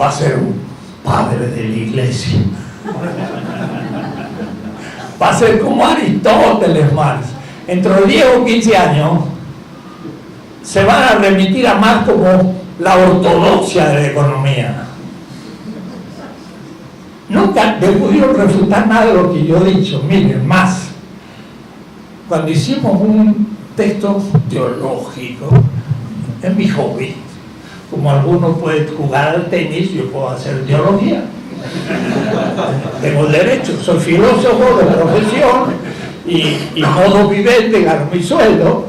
Va a ser un padre de la iglesia. Va a ser como Aristóteles Marx. Entre 10 o 15 años se van a remitir a Marx como la ortodoxia de la economía. Nunca me pudieron refutar nada de lo que yo he dicho. Miren, más, cuando hicimos un texto teológico, es mi hobby. Como algunos pueden jugar al tenis, yo puedo hacer teología. Tengo el derecho, soy filósofo de profesión y modo vivente, gano mi sueldo,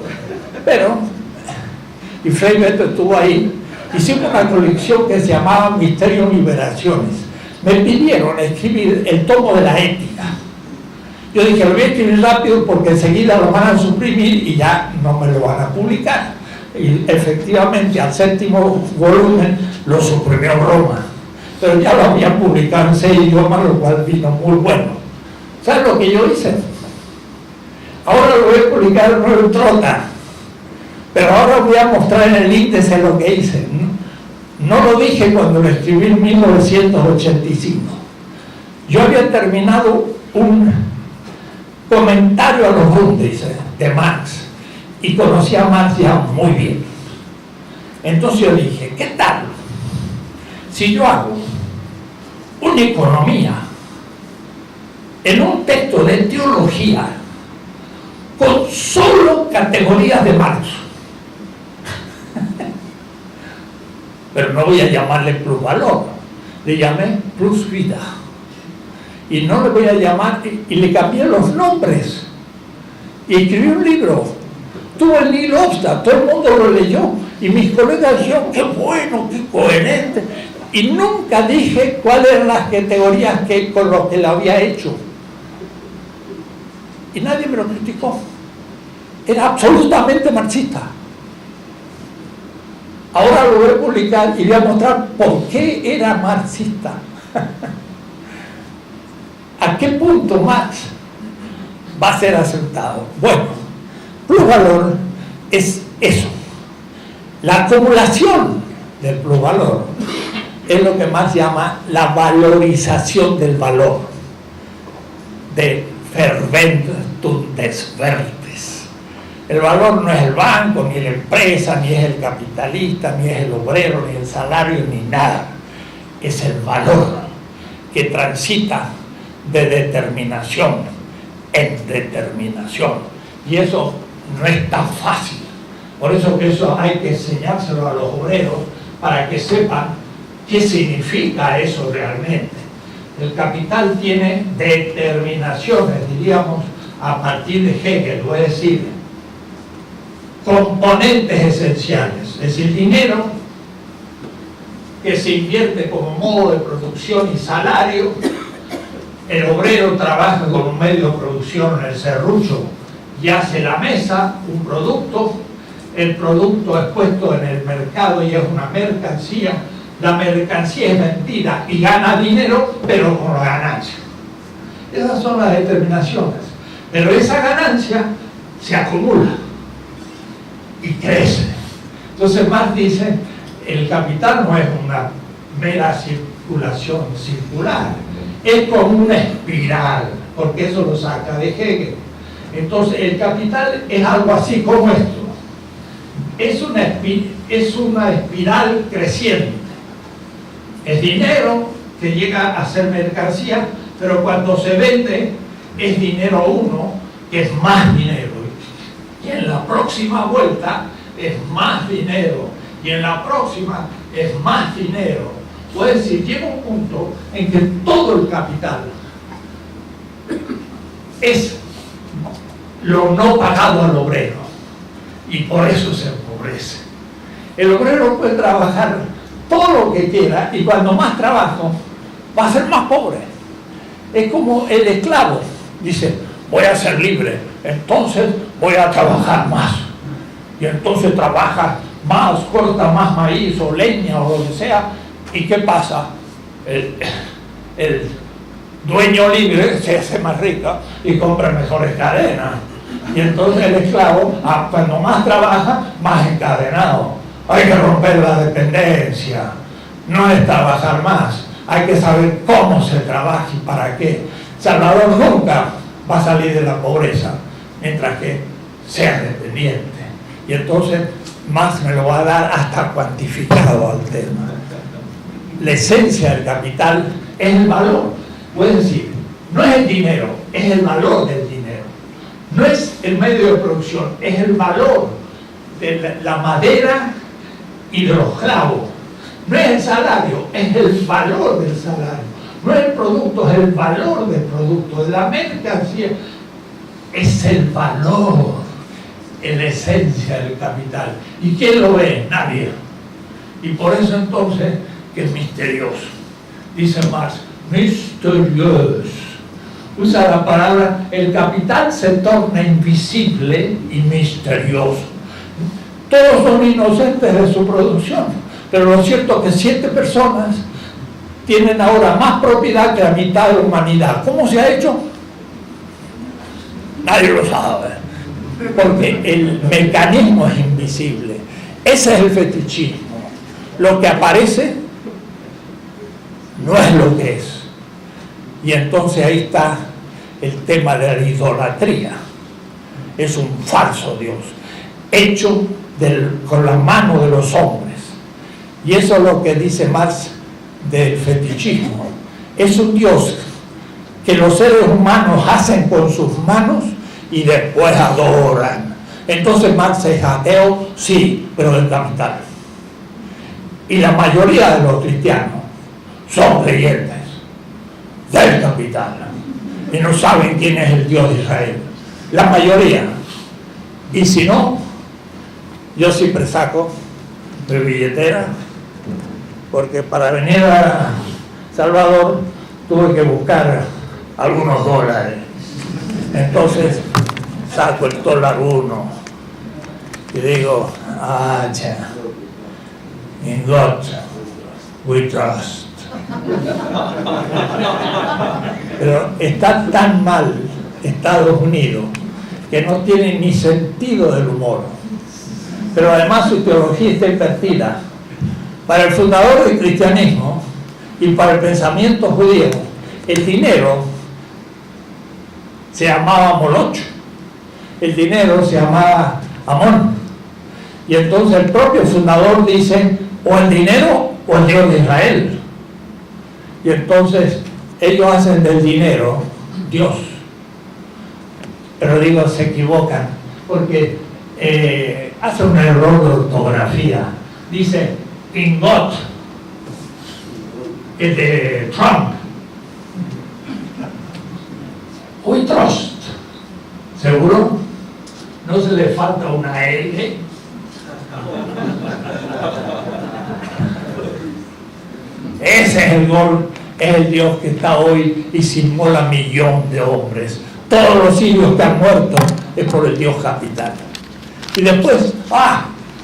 pero, y Frei Beto estuvo ahí, hicimos una colección que se llamaba Misterio y Liberaciones. Me pidieron escribir el tomo de la ética. Yo dije, lo voy a escribir rápido porque enseguida lo van a suprimir y ya no me lo van a publicar. Y efectivamente al 7º volumen lo suprimió Roma, pero ya lo había publicado en 6 idiomas, lo cual vino muy bueno. ¿Sabes lo que yo hice? Ahora lo voy a publicar en Nuevo Trota, pero ahora voy a mostrar en el índice lo que hice. No lo dije cuando lo escribí en 1985. Yo había terminado un comentario a los Grundrisse de Marx y conocí a Marx ya muy bien. Entonces yo dije, ¿qué tal si yo hago una economía en un texto de teología con solo categorías de Marx? Pero no voy a llamarle plusvalor, le llamé plus vida. Y no le voy a llamar, y le cambié los nombres. Y escribí un libro. Tuvo el Nihil Obstat, todo el mundo lo leyó. Y mis colegas dijeron, qué bueno, qué coherente. Y nunca dije cuáles eran las categorías con las que lo había hecho. Y nadie me lo criticó. Era absolutamente marxista. Ahora lo voy a publicar y voy a mostrar por qué era marxista. ¿A qué punto Marx va a ser aceptado? Bueno, plusvalor es eso. La acumulación del plusvalor es lo que Marx llama la valorización del valor, de Verwertung des Wertes. El valor no es el banco, ni la empresa, ni es el capitalista, ni es el obrero, ni el salario, ni nada. Es el valor que transita de determinación en determinación. Y eso no es tan fácil. Por eso que eso hay que enseñárselo a los obreros para que sepan qué significa eso realmente. El capital tiene determinaciones, diríamos, a partir de Hegel, es decir, componentes esenciales. Es decir, dinero que se invierte como modo de producción y salario. El obrero trabaja con un medio de producción en el serrucho y hace la mesa, un producto. El producto es puesto en el mercado y es una mercancía. La mercancía es vendida y gana dinero, pero con la ganancia. Esas son las determinaciones. Pero esa ganancia se acumula y crece. Entonces Marx dice, el capital no es una mera circulación circular, es como una espiral, porque eso lo saca de Hegel. Entonces el capital es algo así como esto. Es una espiral creciente. Es dinero que llega a ser mercancía, pero cuando se vende es dinero uno, que es más dinero. Y en la próxima vuelta es más dinero. Y en la próxima es más dinero. Puede decir, llega un punto en que todo el capital es lo no pagado al obrero. Y por eso se empobrece. El obrero puede trabajar todo lo que quiera y cuando más trabajo va a ser más pobre. Es como el esclavo. Dice, voy a ser libre, entonces voy a trabajar más. Y entonces trabaja más, corta más maíz o leña o lo que sea. ¿Y qué pasa? El dueño libre se hace más rico y compra mejores cadenas. Y entonces el esclavo, cuando más trabaja, más encadenado. Hay que romper la dependencia. No es trabajar más. Hay que saber cómo se trabaja y para qué. Salvador nunca va a salir de la pobreza mientras que sea dependiente. Y entonces Marx me lo va a dar hasta cuantificado al tema. La esencia del capital es el valor. Puede decir, no es el dinero, es el valor del dinero. No es el medio de producción, es el valor de la madera y de los clavos. No es el salario, es el valor del salario. No es el producto, es el valor del producto. De la mercancía es el valor, es la esencia del capital. ¿Y quién lo ve? Nadie. Y por eso entonces que es misterioso. Dice Marx, misterioso. Usa la palabra, el capital se torna invisible y misterioso. Todos son inocentes de su producción, pero lo cierto es que 7 personas tienen ahora más propiedad que la mitad de la humanidad. ¿Cómo se ha hecho? Nadie lo sabe, porque el mecanismo es invisible. Ese es el fetichismo. Lo que aparece no es lo que es. Y entonces ahí está el tema de la idolatría. Es un falso Dios, hecho con la mano de los hombres. Y eso es lo que dice Marx del fetichismo. Es un Dios que los seres humanos hacen con sus manos y después adoran. Entonces Marx es ateo, sí, pero del capital. Y la mayoría de los cristianos son creyentes del capital y no saben quién es el Dios de Israel, la mayoría. Y si no, yo siempre saco mi billetera, porque para venir a Salvador tuve que buscar algunos dólares. Entonces saco el dólar 1 y digo, In God we trust. Pero está tan mal Estados Unidos que no tiene ni sentido del humor. Pero además su teología está invertida. Para el fundador del cristianismo y para el pensamiento judío, el dinero se llamaba Moloch, el dinero se llamaba Amón. Y entonces el propio fundador dice, o el dinero o el Dios de Israel. Y entonces ellos hacen del dinero Dios. Pero digo, se equivocan, porque hace un error de ortografía. Dice, in God, es de Trump. We trust. ¿Seguro? ¿No se le falta una L? Ese es el gol, es el Dios que está hoy y se inmola 1.000.000 de hombres. Todos los sirios que han muerto es por el Dios capital. Y después,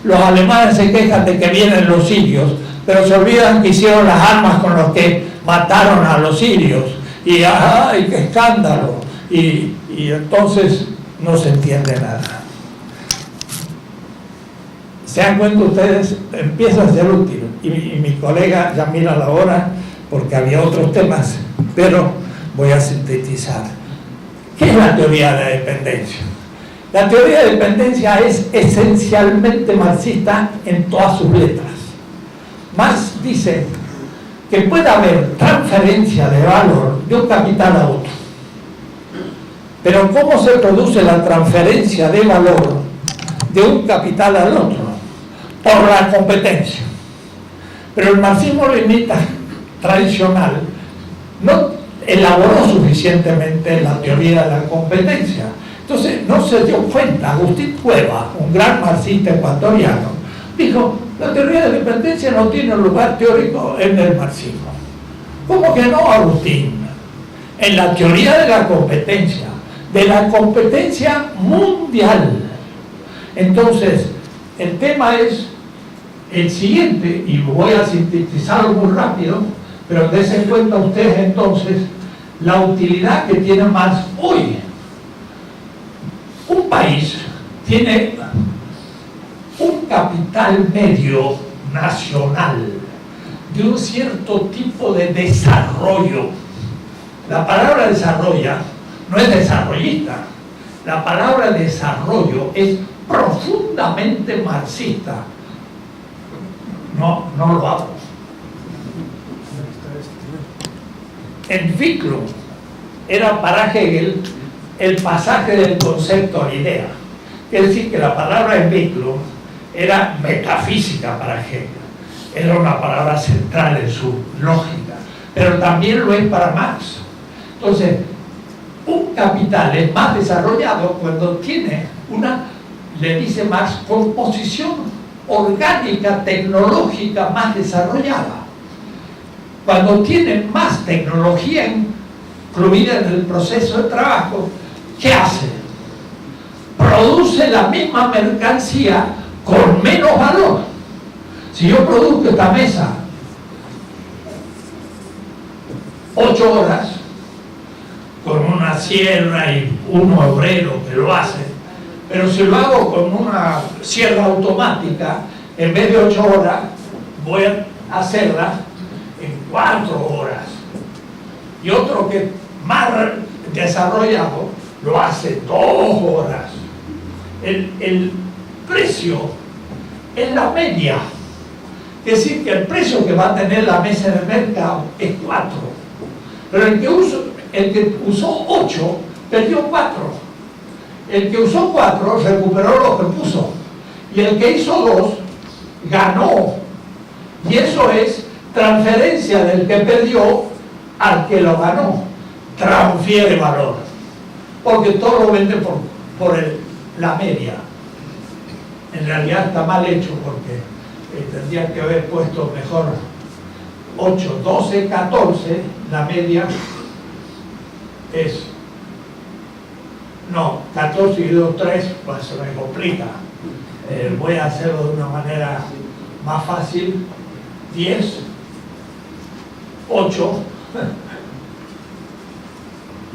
los alemanes se quejan de que vienen los sirios, pero se olvidan que hicieron las armas con las que mataron a los sirios. Y ¡ay, qué escándalo! Y entonces no se entiende nada. ¿Se dan cuenta ustedes? Empieza a ser útil. Y mi colega ya mira la hora porque había otros temas, pero voy a sintetizar. ¿Qué es la teoría de la dependencia? La teoría de dependencia es esencialmente marxista en todas sus letras. Marx dice que puede haber transferencia de valor de un capital a otro. Pero ¿cómo se produce la transferencia de valor de un capital al otro? Por la competencia. Pero el marxismo-leninista tradicional no elaboró suficientemente la teoría de la competencia. Entonces no se dio cuenta. Agustín Cueva, un gran marxista ecuatoriano, dijo, la teoría de dependencia no tiene lugar teórico en el marxismo. ¿Cómo que no, Agustín? En la teoría de la competencia mundial. Entonces, el tema es el siguiente, y voy a sintetizarlo muy rápido, pero dense cuenta ustedes entonces la utilidad que tiene Marx hoy. Un país tiene un capital medio nacional de un cierto tipo de desarrollo. La palabra desarrolla no es desarrollista. La palabra desarrollo es profundamente marxista. No lo hago. Entwicklung era para Hegel el pasaje del concepto a la idea. Es decir, que la palabra Entwicklung era metafísica para Hegel. Era una palabra central en su lógica, pero también lo es para Marx. Entonces, un capital es más desarrollado cuando tiene una, le dice Marx, composición orgánica, tecnológica más desarrollada. Cuando tiene más tecnología incluida en el proceso de trabajo, ¿qué hace? Produce la misma mercancía con menos valor. Si yo produzco esta mesa 8 horas con una sierra y un obrero que lo hace, pero si lo hago con una sierra automática, en vez de 8 horas, voy a hacerla en 4 horas. Y otro que más desarrollado lo hace 2 horas. El precio es la media. Es decir, que el precio que va a tener la mesa en el mercado es 4. Pero el que usó 8 perdió 4. El que usó 4 recuperó lo que puso. Y el que hizo 2 ganó. Y eso es transferencia del que perdió al que lo ganó. Transfiere valor. Porque todo lo vende por la media. En realidad está mal hecho porque tendría que haber puesto mejor 8, 12, 14. La media es... No, 14 y 2, 3, pues se me complica. Voy a hacerlo de una manera más fácil, 10, 8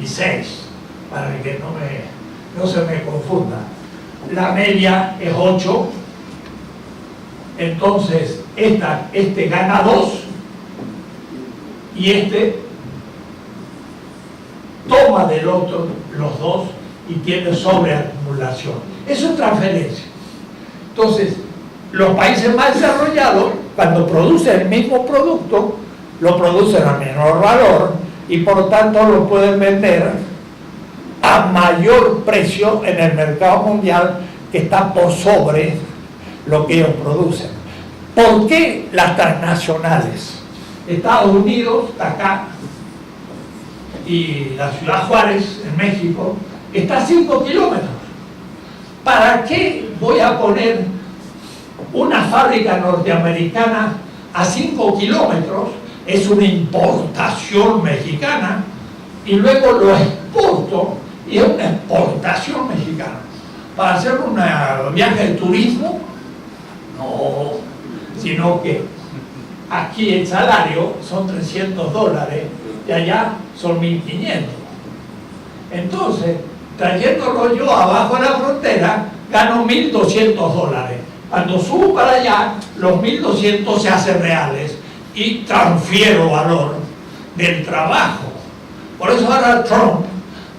y 6, para que no se me confunda. La media es 8, entonces este gana 2 y este toma del otro los 2 y tiene sobreacumulación. Eso es transferencia. Entonces, los países más desarrollados, cuando producen el mismo producto, lo producen a menor valor y por lo tanto lo pueden vender a mayor precio en el mercado mundial, que está por sobre lo que ellos producen. ¿Por qué las transnacionales? Estados Unidos está acá y la ciudad Juárez en México está a 5 kilómetros. ¿Para qué voy a poner una fábrica norteamericana a 5 kilómetros? Es una importación mexicana y luego lo exporto y es una exportación mexicana. ¿Para hacer un viaje de turismo? No, sino que aquí el salario son $300 y allá son 1.500. Entonces, trayéndolo yo abajo de la frontera, gano $1.200. Cuando subo para allá, los 1.200 se hacen reales y transfiero valor del trabajo. Por eso ahora Trump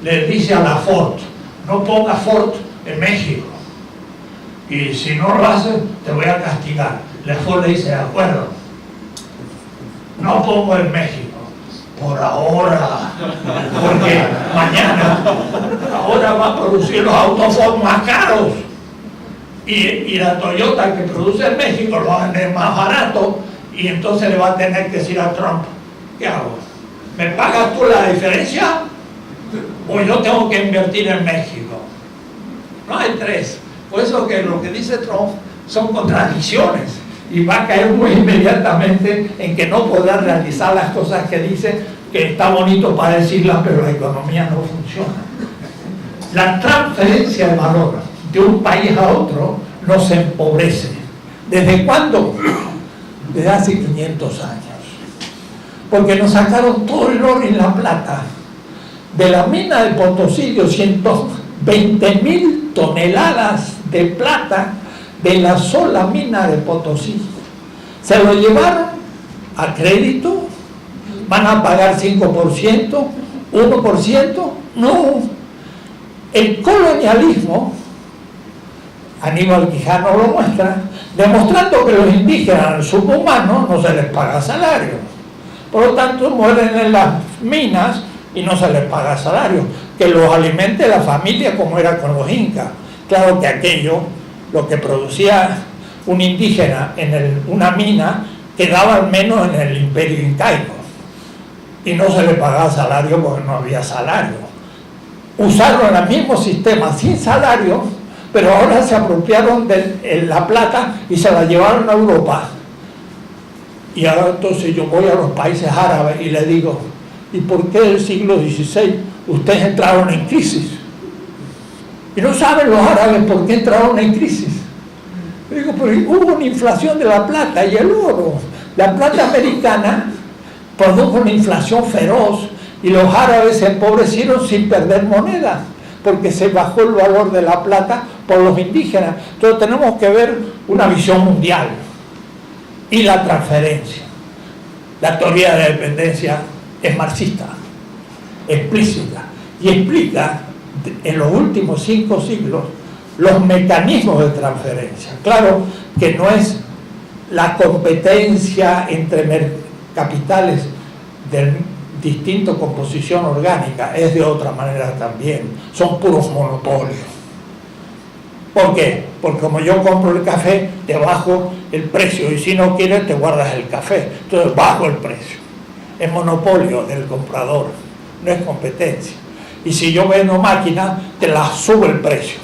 le dice a la Ford, no ponga Ford en México, y si no lo haces te voy a castigar. La Ford le dice, de acuerdo, no pongo en México por ahora, porque mañana ahora va a producir los autos Ford más caros y la Toyota que produce en México lo va a vender más barato, y entonces le va a tener que decir a Trump, ¿qué hago? ¿Me pagas tú la diferencia o yo tengo que invertir en México? No hay tres. Por eso que lo que dice Trump son contradicciones y va a caer muy inmediatamente en que no podrá realizar las cosas que dice, que está bonito para decirlas, pero la economía no funciona. La transferencia de valor de un país a otro nos empobrece. ¿Desde cuándo? Desde hace 500 años. Porque nos sacaron todo el oro y la plata. De la mina de Potosí, 220.000 toneladas de plata de la sola mina de Potosí. Se lo llevaron a crédito, van a pagar 5%, 1%, no. El colonialismo, Aníbal Quijano lo muestra, demostrando que los indígenas subhumanos no se les paga salario. Por lo tanto, mueren en las minas y no se les paga salario. Que los alimente la familia, como era con los incas. Claro que aquello, lo que producía un indígena en una mina, quedaba al menos en el imperio incaico. Y no se le pagaba salario porque no había salario. Usaron el mismo sistema sin salario, pero ahora se apropiaron de la plata y se la llevaron a Europa. Y ahora entonces yo voy a los países árabes y les digo, ¿y por qué del siglo XVI ustedes entraron en crisis? Y no saben los árabes por qué entraron en crisis. Yo digo, pero hubo una inflación de la plata y el oro. La plata americana produjo una inflación feroz y los árabes se empobrecieron sin perder moneda, porque se bajó el valor de la plata por los indígenas. Entonces tenemos que ver una visión mundial y la transferencia. La teoría de la dependencia es marxista, explícita, y explica en los últimos 5 siglos los mecanismos de transferencia. Claro que no es la competencia entre capitales de distinta composición orgánica, es de otra manera también, son puros monopolios. ¿Por qué? Porque como yo compro el café, te bajo el precio, y si no quieres te guardas el café, entonces bajo el precio. Es monopolio del comprador, no es competencia. Y si yo vendo máquinas, te la subo el precio.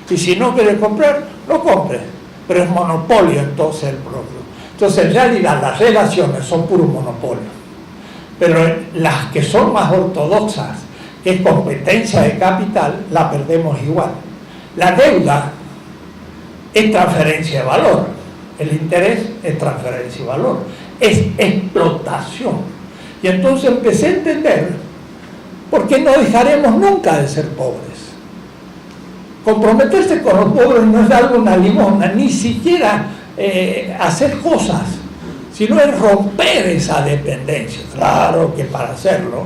Y si no quieres comprar, no compres. Pero es monopolio entonces el propio. Entonces en realidad las relaciones son puros monopolios. Pero las que son más ortodoxas, que es competencia de capital, la perdemos igual. La deuda es transferencia de valor. El interés es transferencia de valor, es explotación. Y entonces empecé a entender por qué no dejaremos nunca de ser pobres. Comprometerse con los pobres no es darle una limosna, ni siquiera hacer cosas, sino es romper esa dependencia. Claro que para hacerlo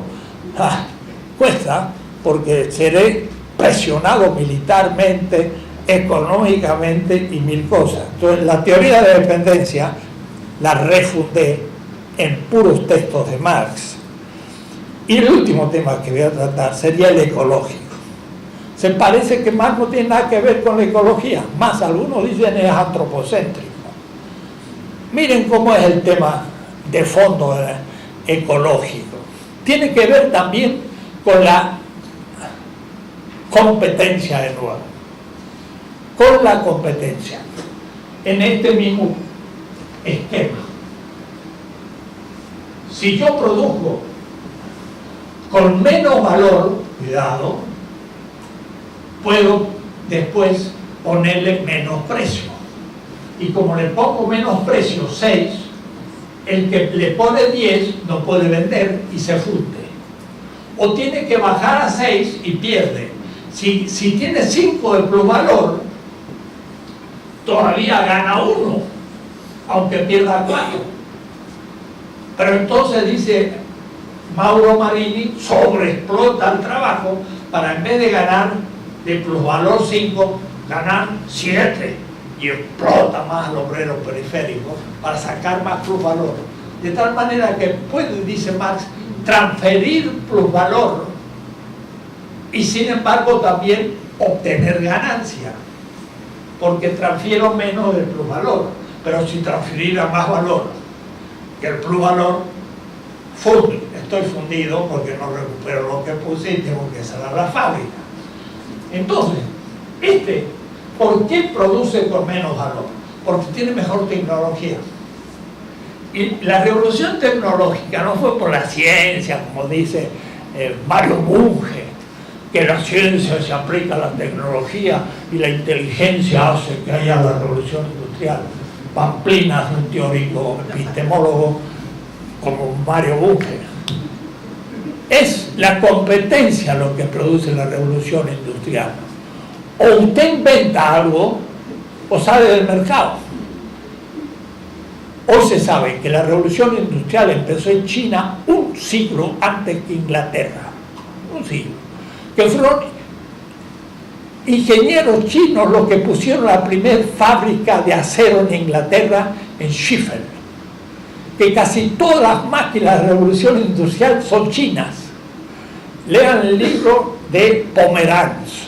cuesta, porque seré presionado militarmente, económicamente y mil cosas. Entonces la teoría de dependencia la refundé en puros textos de Marx. Y el último tema que voy a tratar sería el ecológico. Se parece que Marx no tiene nada que ver con la ecología, más algunos dicen es antropocéntrico. Miren cómo es el tema de fondo ecológico. Tiene que ver también con la competencia de nuevo. Con la competencia. En este mismo esquema. Si yo produzco con menos valor, cuidado, puedo después ponerle menos precio. Y como le pongo menos precio, 6, el que le pone 10 no puede vender y se funde. O tiene que bajar a 6 y pierde. Si tiene 5 de plusvalor, todavía gana 1, aunque pierda 4. Pero entonces dice Mauro Marini, sobreexplota el trabajo para en vez de ganar de plusvalor 5, ganar 7 y explota más al obrero periférico para sacar más plusvalor. De tal manera que puede, dice Marx, transferir plusvalor y sin embargo también obtener ganancia, porque transfiero menos del plusvalor, pero si transferiera más valor que el plusvalor, estoy fundido porque no recupero lo que puse y tengo que cerrar la fábrica. Entonces, ¿por qué produce con menos valor? Porque tiene mejor tecnología. Y la revolución tecnológica no fue por la ciencia, como dice Mario Bunge, que la ciencia se aplica a la tecnología y la inteligencia hace que haya la revolución industrial. Pamplina es un teórico epistemólogo como Mario Bunge. Es la competencia lo que produce la revolución industrial. O usted inventa algo o sale del mercado. Hoy se sabe que la revolución industrial empezó en China un siglo antes que Inglaterra. Un siglo. Que fueron ingenieros chinos los que pusieron la primera fábrica de acero en Inglaterra, en Sheffield. Que casi todas las máquinas de la revolución industrial son chinas. Lean el libro de Pomeranz,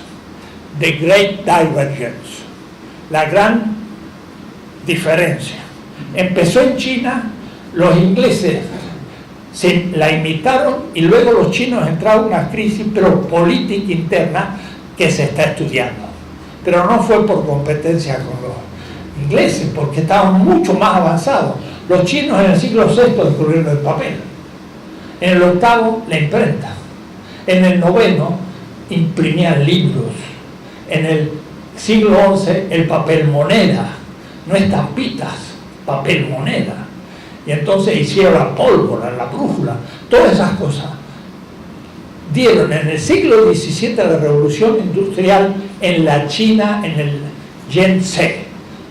The Great Divergence, la gran diferencia. Empezó en China, los ingleses la imitaron y luego los chinos entraron en una crisis pero política interna que se está estudiando. Pero no fue por competencia con los ingleses, porque estaban mucho más avanzados. Los chinos en el siglo VI descubrieron el papel, en el VIII la imprenta, en el IX imprimían libros, en el siglo XI el papel moneda, no estampitas, papel moneda. Y entonces hicieron la pólvora, la brújula, todas esas cosas. Dieron en el siglo XVII la revolución industrial en la China, en el Yangtze.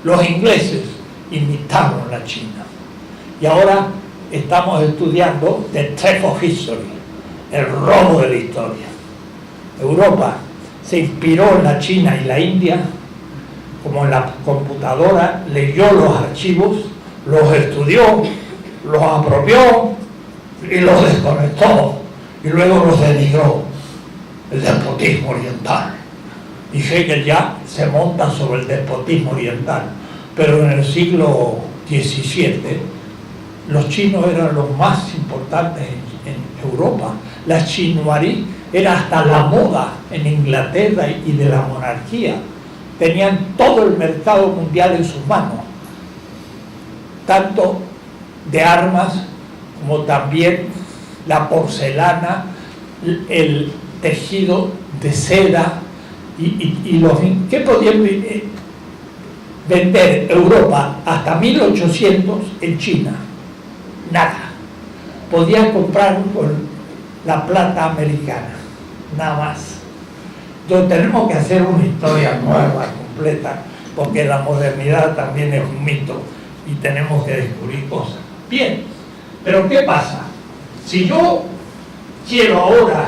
Los ingleses imitaron la China. Y ahora estamos estudiando The Theft of History, el robo de la historia. Europa se inspiró en la China y la India, como en la computadora, leyó los archivos, los estudió, los apropió y los desconectó y luego los denigró. El despotismo oriental. Y Hegel ya se monta sobre el despotismo oriental, pero en el siglo XVII los chinos eran los más importantes en Europa. La chinoiserie era hasta la moda en Inglaterra y de la monarquía. Tenían todo el mercado mundial en sus manos, tanto de armas como también la porcelana, el tejido de seda y los... ¿Qué podían? vender Europa hasta 1800 en China. Nada. Podía comprar con la plata americana, nada más. Entonces tenemos que hacer una historia nueva, completa, porque la modernidad también es un mito y tenemos que descubrir cosas. Bien, pero ¿qué pasa? Si yo quiero ahora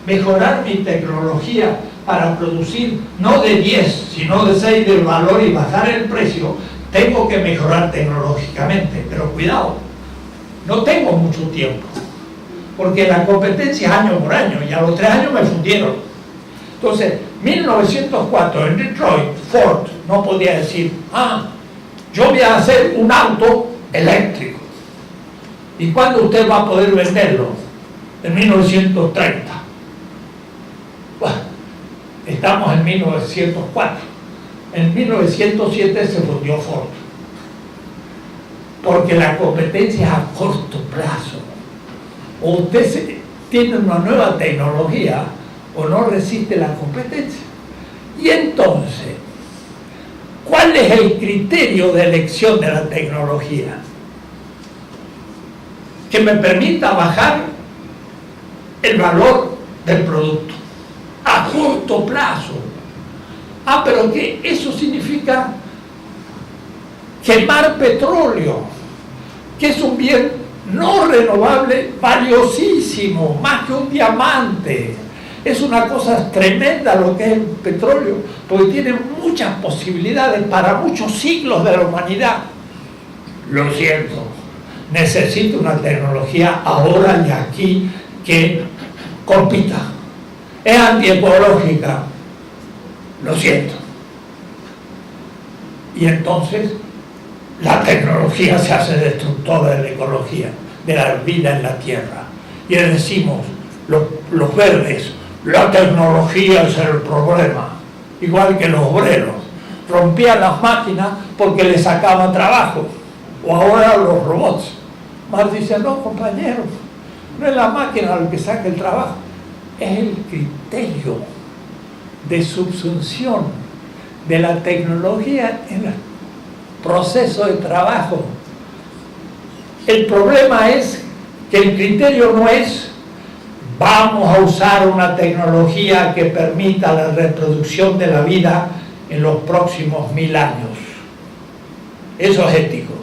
mejorar mi tecnología para producir no de 10, sino de 6 del valor y bajar el precio, tengo que mejorar tecnológicamente, pero cuidado, no tengo mucho tiempo, porque la competencia es año por año y a los 3 años me fundieron. Entonces, 1904 en Detroit, Ford no podía decir, yo voy a hacer un auto eléctrico. ¿Y cuándo usted va a poder venderlo? En 1930. Bueno, estamos en 1904. En 1907 se fundió Ford. Porque la competencia es a corto plazo. O usted tiene una nueva tecnología o no resiste la competencia. Y entonces, ¿cuál es el criterio de elección de la tecnología? Que me permita bajar el valor del producto a corto plazo. Pero que eso significa quemar petróleo, que es un bien no renovable valiosísimo, más que un diamante. Es una cosa tremenda lo que es el petróleo, porque tiene muchas posibilidades para muchos siglos de la humanidad. Lo siento, necesito una tecnología ahora y aquí que compita. Es antiecológica, lo siento. Y entonces la tecnología se hace destructora de la ecología, de la vida en la tierra. Y le decimos, los verdes, la tecnología es el problema, igual que los obreros rompían las máquinas porque les sacaban trabajo, o ahora los robots. Marx dice, no, compañeros, no es la máquina lo que saca el trabajo, es el criterio de subsunción de la tecnología en el proceso de trabajo. El problema es que el criterio no es vamos a usar una tecnología que permita la reproducción de la vida en los próximos 1000 años. Eso es ético.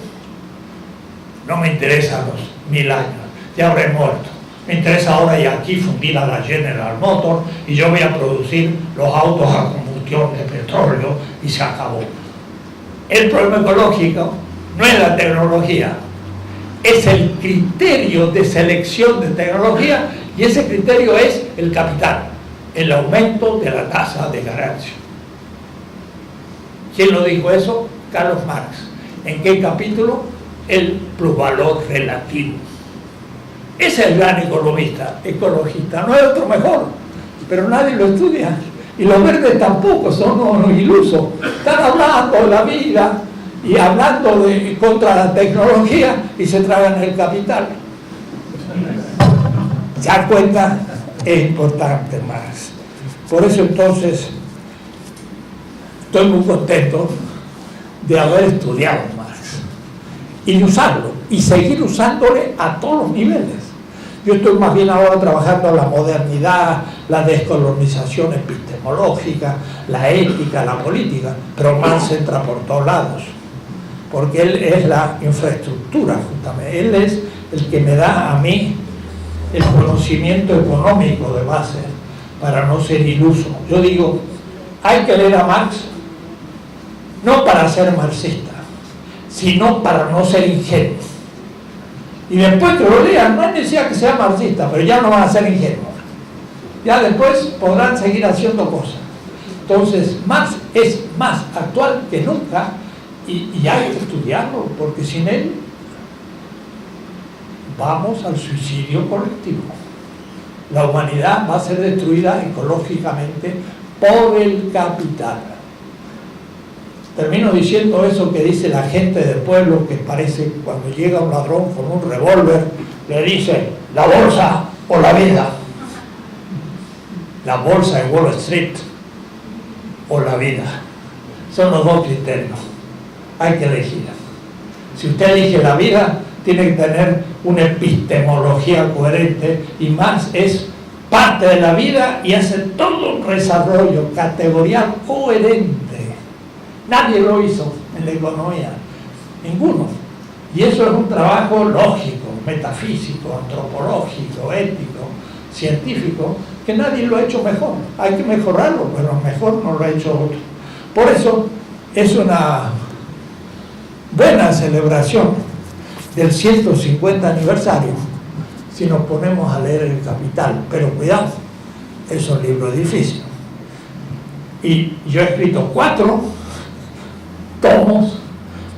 No me interesan los 1000 años, ya habré muerto. Me interesa ahora y aquí fundir a la General Motors y yo voy a producir los autos a combustión de petróleo y se acabó. El problema ecológico no es la tecnología, es el criterio de selección de tecnología. Y ese criterio es el capital, el aumento de la tasa de ganancia. ¿Quién lo dijo eso? Carlos Marx. ¿En qué capítulo? El plusvalor relativo. Ese es el gran ecologista. No hay otro mejor, pero nadie lo estudia. Y los verdes tampoco, son unos ilusos. Están hablando de la vida y hablando contra la tecnología y se tragan el capital. ¿Se dan cuenta? Es importante, Marx. Por eso entonces estoy muy contento de haber estudiado Marx y de usarlo y seguir usándole a todos los niveles. Yo estoy más bien ahora trabajando en la modernidad, la descolonización epistemológica, la ética, la política, pero Marx entra por todos lados, porque él es la infraestructura justamente, él es el que me da a mí el conocimiento económico de base para no ser iluso. Yo digo, hay que leer a Marx no para ser marxista, sino para no ser ingenuo. Y después que lo lean, no es necesidad que sea marxista, pero ya no van a ser ingenuos. Ya después podrán seguir haciendo cosas. Entonces, Marx es más actual que nunca y hay que estudiarlo, porque sin él vamos al suicidio colectivo. La humanidad va a ser destruida ecológicamente por el capital. Termino diciendo eso que dice la gente del pueblo, que parece cuando llega un ladrón con un revólver, le dice, la bolsa o la vida. La bolsa de Wall Street o la vida. Son los dos criterios. hay que elegir. Si usted elige la vida, tiene que tener una epistemología coherente, y Marx es parte de la vida y hace todo un desarrollo categorial coherente. Nadie lo hizo en la economía, ninguno. Y eso es un trabajo lógico, metafísico, antropológico, ético, científico, que nadie lo ha hecho mejor. Hay que mejorarlo, pero mejor no lo ha hecho otro. Por eso es una buena celebración del 150 aniversario si nos ponemos a leer El Capital. Pero cuidado, es un libro difícil. Y yo he escrito 4 tomos,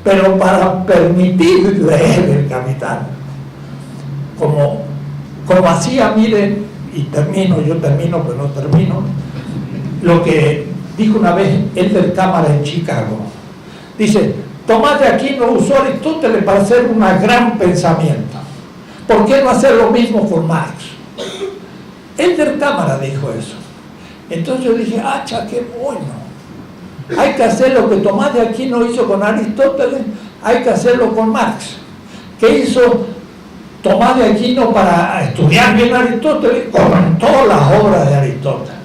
pero para permitir leer El Capital, como hacía, miren, y yo termino, pero no termino, lo que dijo una vez Elder Cámara en Chicago. Dice: Tomás de Aquino usó a Aristóteles para hacer un gran pensamiento. ¿Por qué no hacer lo mismo con Marx? Elder Cámara dijo eso. Entonces yo dije: ¡acha, qué bueno! Hay que hacer lo que Tomás de Aquino hizo con Aristóteles, hay que hacerlo con Marx. ¿Qué hizo Tomás de Aquino para estudiar bien a Aristóteles? Comentó las obras de Aristóteles.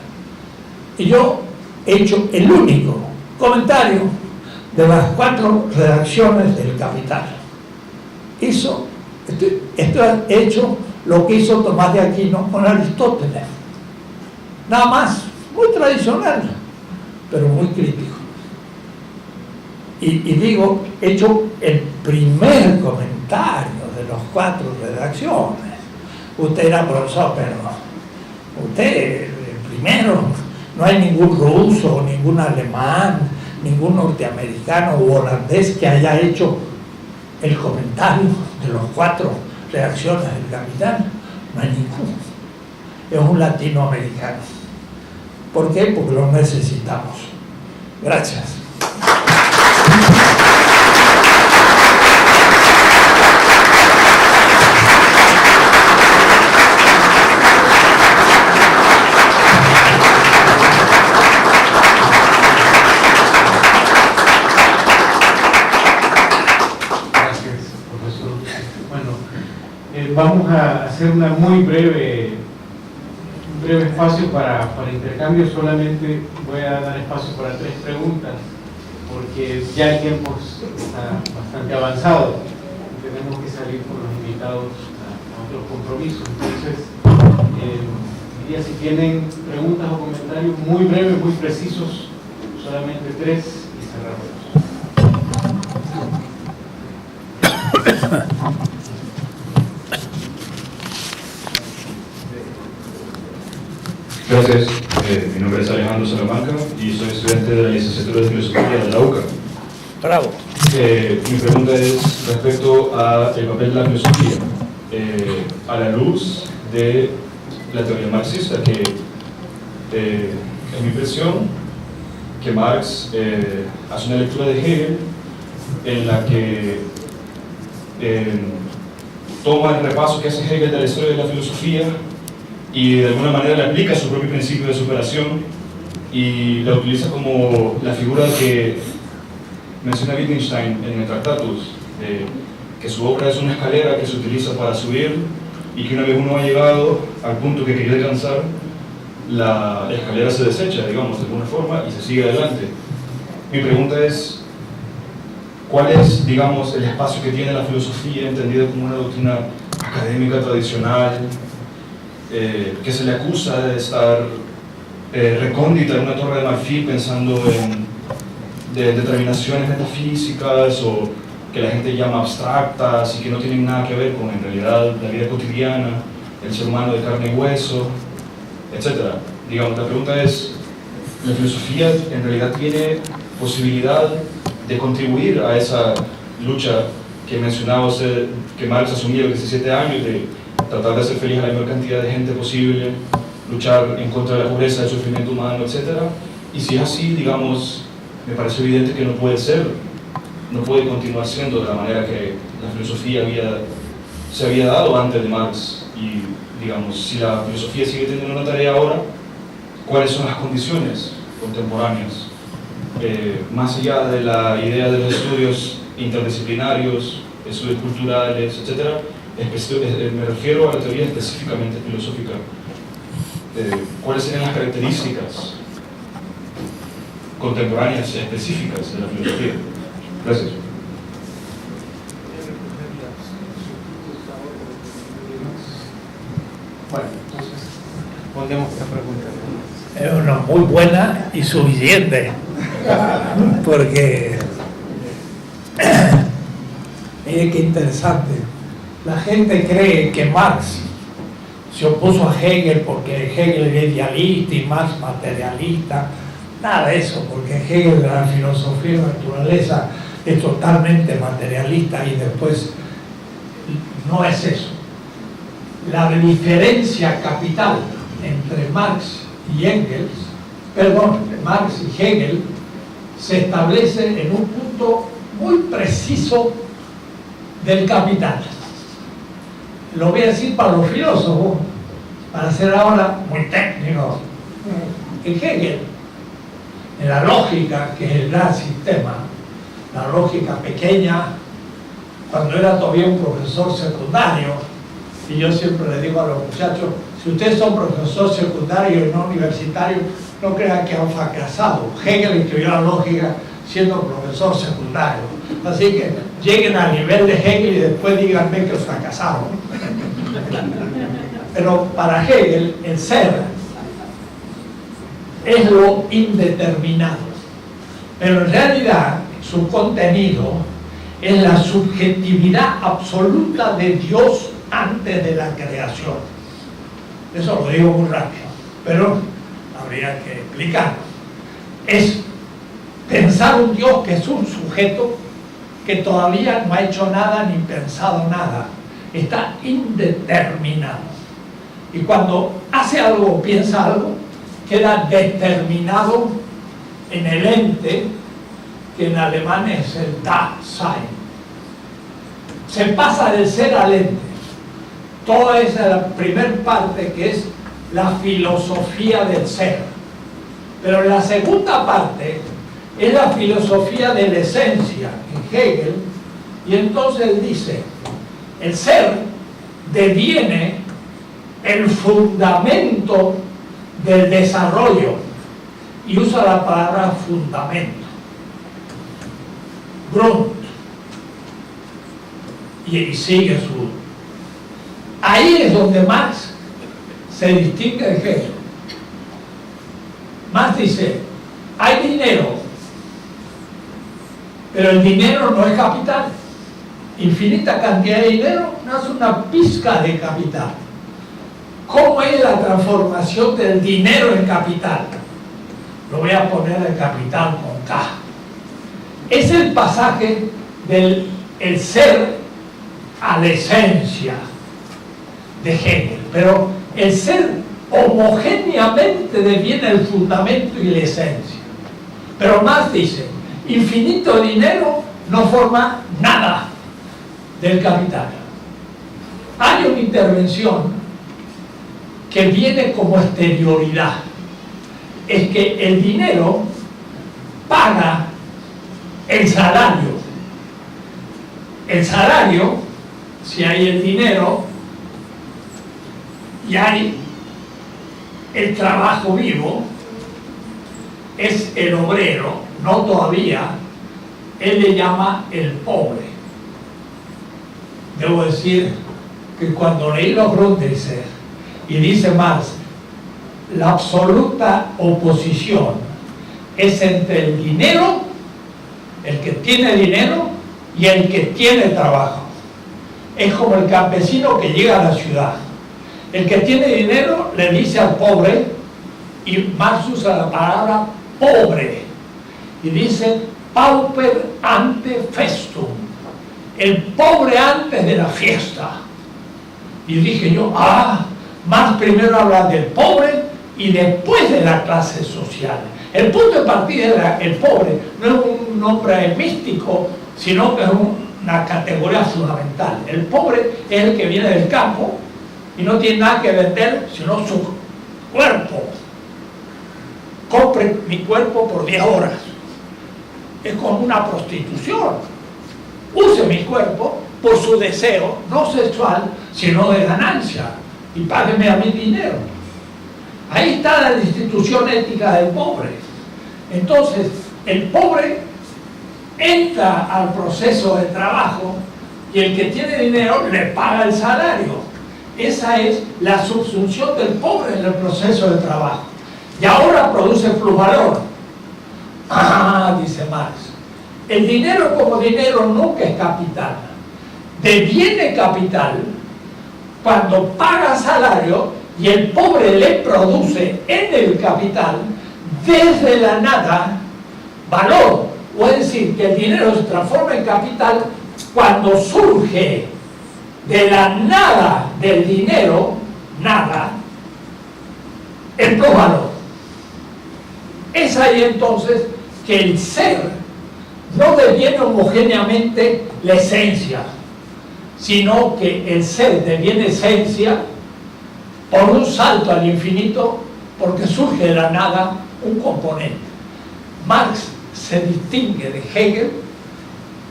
Y yo he hecho el único comentario de las 4 redacciones del Capital. Esto ha hecho lo que hizo Tomás de Aquino con Aristóteles. Nada más, muy tradicional, pero muy crítico. Y digo, he hecho el primer comentario de las 4 redacciones. Usted era profesor, pero usted, el primero, no hay ningún ruso, ningún alemán, ningún norteamericano u holandés que haya hecho el comentario de las 4 redacciones del Capital. No hay ninguno. Es un latinoamericano. ¿Por qué? Porque lo necesitamos. Gracias. Vamos a hacer un breve espacio para intercambio. Solamente voy a dar espacio para 3 preguntas, porque ya el tiempo está bastante avanzado. Tenemos que salir con los invitados a otros compromisos. Entonces, diría, si tienen preguntas o comentarios muy breves, muy precisos, solamente 3 y cerramos. Gracias, mi nombre es Alejandro Salamanca y soy estudiante de la licenciatura de Filosofía de la UCA. Bravo. Mi pregunta es respecto al papel de la filosofía a la luz de la teoría marxista, que es mi impresión que Marx hace una lectura de Hegel en la que toma el repaso que hace Hegel de la historia de la filosofía y de alguna manera le aplica su propio principio de superación y la utiliza como la figura que menciona Wittgenstein en el Tractatus, que su obra es una escalera que se utiliza para subir y que una vez uno ha llegado al punto que quería alcanzar, la escalera se desecha, digamos, de alguna forma y se sigue adelante. Mi pregunta es, ¿cuál es, digamos, el espacio que tiene la filosofía entendida como una doctrina académica tradicional, que se le acusa de estar recóndita en una torre de marfil pensando en determinaciones metafísicas o que la gente llama abstractas y que no tienen nada que ver con en realidad la vida cotidiana, el ser humano de carne y hueso, etc. Digamos, la pregunta es, ¿la filosofía en realidad tiene posibilidad de contribuir a esa lucha que mencionaba usted, que Marx asumió a los 17 años, de tratar de hacer feliz a la mayor cantidad de gente posible, luchar en contra de la pobreza, del sufrimiento humano, etc.? Y si es así, digamos, me parece evidente que no puede continuar siendo de la manera que la filosofía se había dado antes de Marx. Y, digamos, si la filosofía sigue teniendo una tarea ahora, ¿cuáles son las condiciones contemporáneas más allá de la idea de los estudios interdisciplinarios, estudios culturales, etc., me refiero a la teoría específicamente filosófica. ¿Cuáles serían las características contemporáneas específicas de la filosofía? Gracias. Bueno, entonces respondemos esta pregunta. Es una muy buena y suficiente, porque mire qué interesante. La gente cree que Marx se opuso a Hegel porque Hegel era idealista y Marx materialista. Nada de eso, porque Hegel, la filosofía de la naturaleza, es totalmente materialista y después no es eso. La diferencia capital entre Marx y Engels, Marx y Hegel, se establece en un punto muy preciso del capital. Lo voy a decir para los filósofos, para ser ahora muy técnico. En Hegel, en la lógica, que es el gran sistema, la lógica pequeña, cuando era todavía un profesor secundario, y yo siempre le digo a los muchachos, si ustedes son profesor secundario y no universitario, no crean que han fracasado. Hegel estudió la lógica siendo profesor secundario. Así que lleguen al nivel de Hegel y después díganme que fracasaron. Pero para Hegel, el ser es lo indeterminado. Pero en realidad, su contenido es la subjetividad absoluta de Dios antes de la creación. Eso lo digo muy rápido, pero habría que explicarlo. Es pensar un Dios que es un sujeto que todavía no ha hecho nada ni pensado nada, está indeterminado. Y cuando hace algo o piensa algo, queda determinado en el ente, que en alemán es el Dasein. Se pasa del ser al ente. Toda esa es la primera parte, que es la filosofía del ser. Pero la segunda parte es la filosofía de la esencia en Hegel, y entonces él dice, el ser deviene el fundamento del desarrollo, y usa la palabra fundamento, Grund, y sigue su... Ahí es donde Marx se distingue de Hegel. Marx dice, hay dinero, pero el dinero no es capital. Infinita cantidad de dinero no es una pizca de capital. ¿Cómo es la transformación del dinero en capital? Lo voy a poner en capital con K. Es el pasaje del el ser a la esencia de Hegel, pero el ser homogéneamente deviene el fundamento y la esencia. Pero más dice, infinito dinero no forma nada del capital. Hay una intervención que viene como exterioridad, es que el dinero paga el salario. El salario, si hay el dinero y hay el trabajo vivo, es el obrero, no todavía, él le llama el pobre. Debo decir que cuando leí los Grundrisse y dice Marx, la absoluta oposición es entre el dinero, el que tiene dinero, y el que tiene trabajo. Es como el campesino que llega a la ciudad. El que tiene dinero le dice al pobre, y Marx usa la palabra pobre, y dice pauper ante festum, el pobre antes de la fiesta. Y dije yo, Marx primero habla del pobre y después de la clase social. El punto de partida era el pobre, no es un nombre místico, sino que es una categoría fundamental. El pobre es el que viene del campo y no tiene nada que vender sino su cuerpo. Compre mi cuerpo por 10 horas. es como una prostitución. Use mi cuerpo por su deseo, no sexual, sino de ganancia, y págueme a mí dinero. Ahí está la institución ética del pobre. Entonces, el pobre entra al proceso de trabajo y el que tiene dinero le paga el salario. Esa es la subsunción del pobre en el proceso de trabajo. Y ahora produce plusvalor. Dice Marx, el dinero como dinero nunca es capital. Deviene capital cuando paga salario y el pobre le produce en el capital desde la nada valor. O es decir, que el dinero se transforma en capital cuando surge de la nada del dinero, nada, el plusvalor. Es ahí entonces que el ser no deviene homogéneamente la esencia, sino que el ser deviene esencia por un salto al infinito, porque surge de la nada un componente. Marx se distingue de Hegel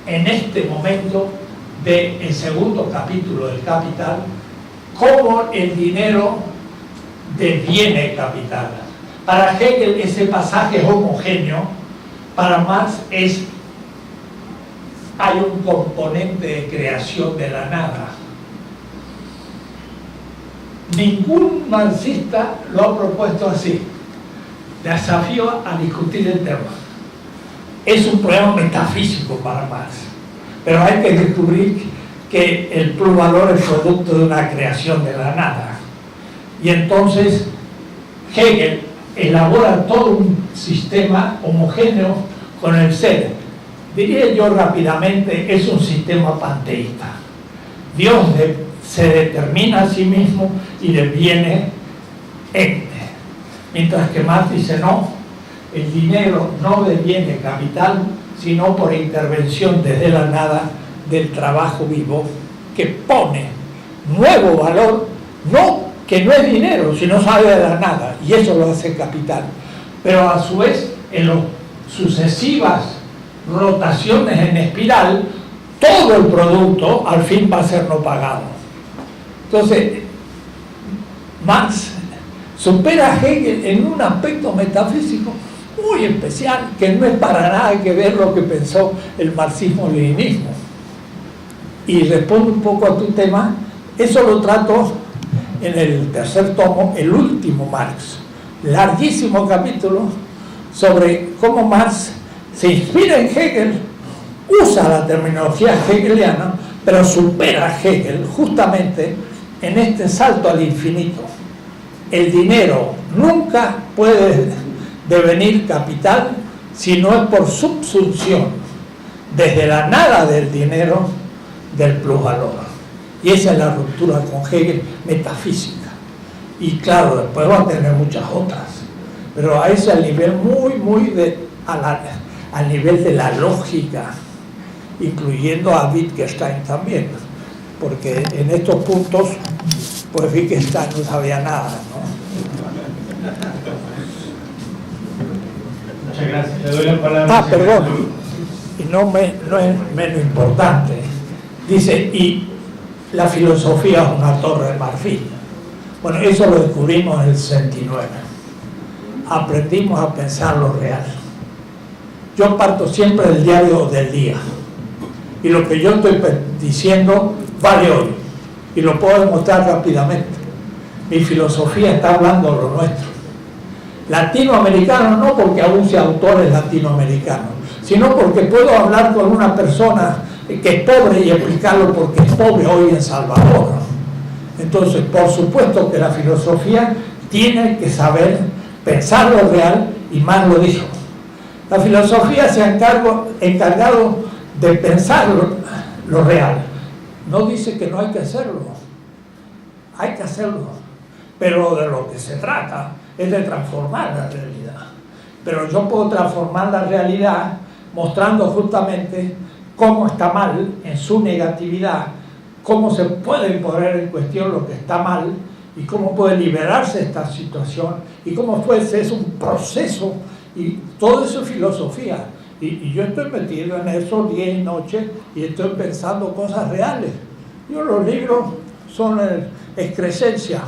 en este momento del segundo capítulo del Capital, cómo el dinero deviene capital. Para Hegel ese pasaje es homogéneo, para Marx hay un componente de creación de la nada. Ningún marxista lo ha propuesto así. Desafío a discutir el tema. Es un problema metafísico para Marx, pero hay que descubrir que el plusvalor es producto de una creación de la nada. Y entonces Hegel elabora todo un sistema homogéneo con el ser. Diría yo rápidamente, es un sistema panteísta. Dios se determina a sí mismo y deviene ente. Mientras que Marx dice no, el dinero no deviene capital, sino por intervención desde la nada del trabajo vivo que pone nuevo valor, que no es dinero, sino sale de la nada, y eso lo hace capital. Pero a su vez, en las sucesivas rotaciones en espiral, todo el producto al fin va a ser no pagado. Entonces, Marx supera a Hegel en un aspecto metafísico muy especial, que no es para nada que ver lo que pensó el marxismo-leninismo. Y respondo un poco a tu tema, eso lo trato en el tercer tomo, el último Marx, larguísimo capítulo sobre cómo Marx se inspira en Hegel, usa la terminología hegeliana, pero supera a Hegel justamente en este salto al infinito. El dinero nunca puede devenir capital si no es por subsunción desde la nada del dinero del plusvalor. Y esa es la ruptura con Hegel metafísica. Y claro, después va a tener muchas otras, pero a ese nivel al nivel de la lógica, incluyendo a Wittgenstein también, porque en estos puntos pues Wittgenstein no sabía nada, ¿no? Muchas gracias. Le doy la palabra. Perdón, y no es menos importante. Dice, y la filosofía es una torre de marfil. Bueno, eso lo descubrimos en el 69. Aprendimos a pensar lo real. Yo parto siempre del diario del día. Y lo que yo estoy diciendo vale hoy. Y lo puedo demostrar rápidamente. Mi filosofía está hablando de lo nuestro. Latinoamericano no porque abuse autores latinoamericanos, sino porque puedo hablar con una persona que es pobre y explicarlo porque es pobre hoy en Salvador. Entonces, por supuesto que la filosofía tiene que saber pensar lo real, y Marx lo dijo. La filosofía se ha encargado de pensar lo real. No dice que no hay que hacerlo. Hay que hacerlo. Pero de lo que se trata es de transformar la realidad. Pero yo puedo transformar la realidad mostrando justamente cómo está mal en su negatividad, cómo se puede poner en cuestión lo que está mal y cómo puede liberarse de esta situación y cómo puede ser un proceso, y todo eso es filosofía. Y yo estoy metido en eso día y noche y estoy pensando cosas reales. Yo los libros son excrescencia,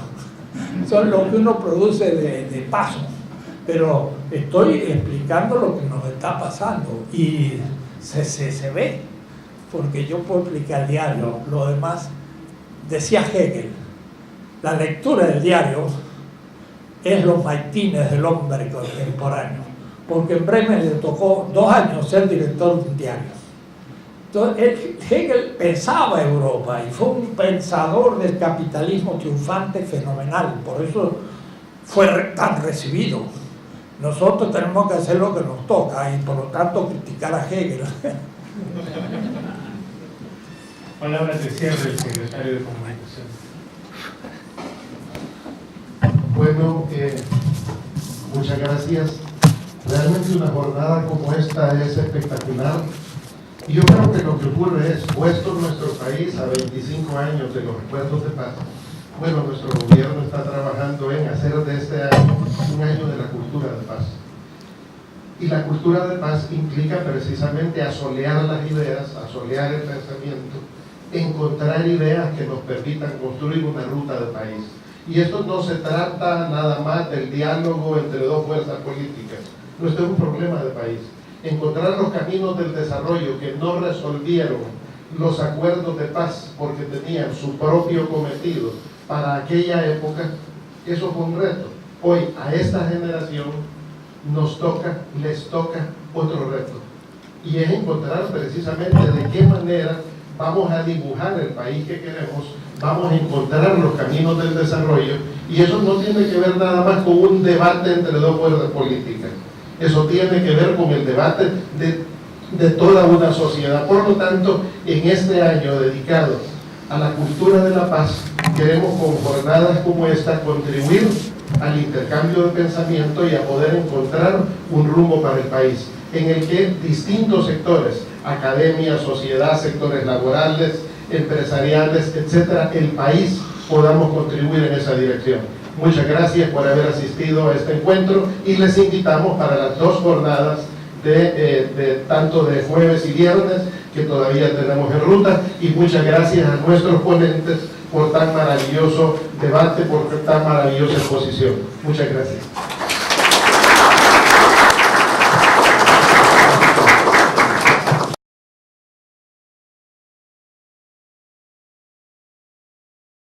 son lo que uno produce de paso, pero estoy explicando lo que nos está pasando y se ve, porque yo puedo explicar el diario, lo demás. Decía Hegel, la lectura del diario es los maitines del hombre contemporáneo, porque en Bremen le tocó 2 años ser director de un diario. Entonces, Hegel pensaba Europa y fue un pensador del capitalismo triunfante fenomenal, por eso fue tan recibido. Nosotros tenemos que hacer lo que nos toca y por lo tanto criticar a Hegel. Palabras de cierre del secretario de Comunicación. Bueno, muchas gracias. Realmente una jornada como esta es espectacular. Y yo creo que lo que ocurre es, puesto nuestro país a 25 años de los acuerdos de paz, bueno, nuestro gobierno está trabajando en hacer de este año un año de la cultura de paz. Y la cultura de paz implica precisamente asolear las ideas, asolear el pensamiento, encontrar ideas que nos permitan construir una ruta de país. Y esto no se trata nada más del diálogo entre 2 fuerzas políticas. No, esto es un problema de país. Encontrar los caminos del desarrollo que no resolvieron los acuerdos de paz porque tenían su propio cometido para aquella época, eso fue un reto. Hoy a esta generación les toca otro reto. Y es encontrar precisamente de qué manera vamos a dibujar el país que queremos, vamos a encontrar los caminos del desarrollo, y eso no tiene que ver nada más con un debate entre 2 fuerzas políticas. Eso tiene que ver con el debate de toda una sociedad. Por lo tanto, en este año dedicado a la cultura de la paz, queremos con jornadas como esta contribuir al intercambio de pensamiento y a poder encontrar un rumbo para el país, en el que distintos sectores, academia, sociedad, sectores laborales, empresariales, etcétera, el país podamos contribuir en esa dirección. Muchas gracias por haber asistido a este encuentro y les invitamos para las 2 jornadas tanto de jueves y viernes que todavía tenemos en ruta, y muchas gracias a nuestros ponentes por tan maravilloso debate, por tan maravillosa exposición. Muchas gracias.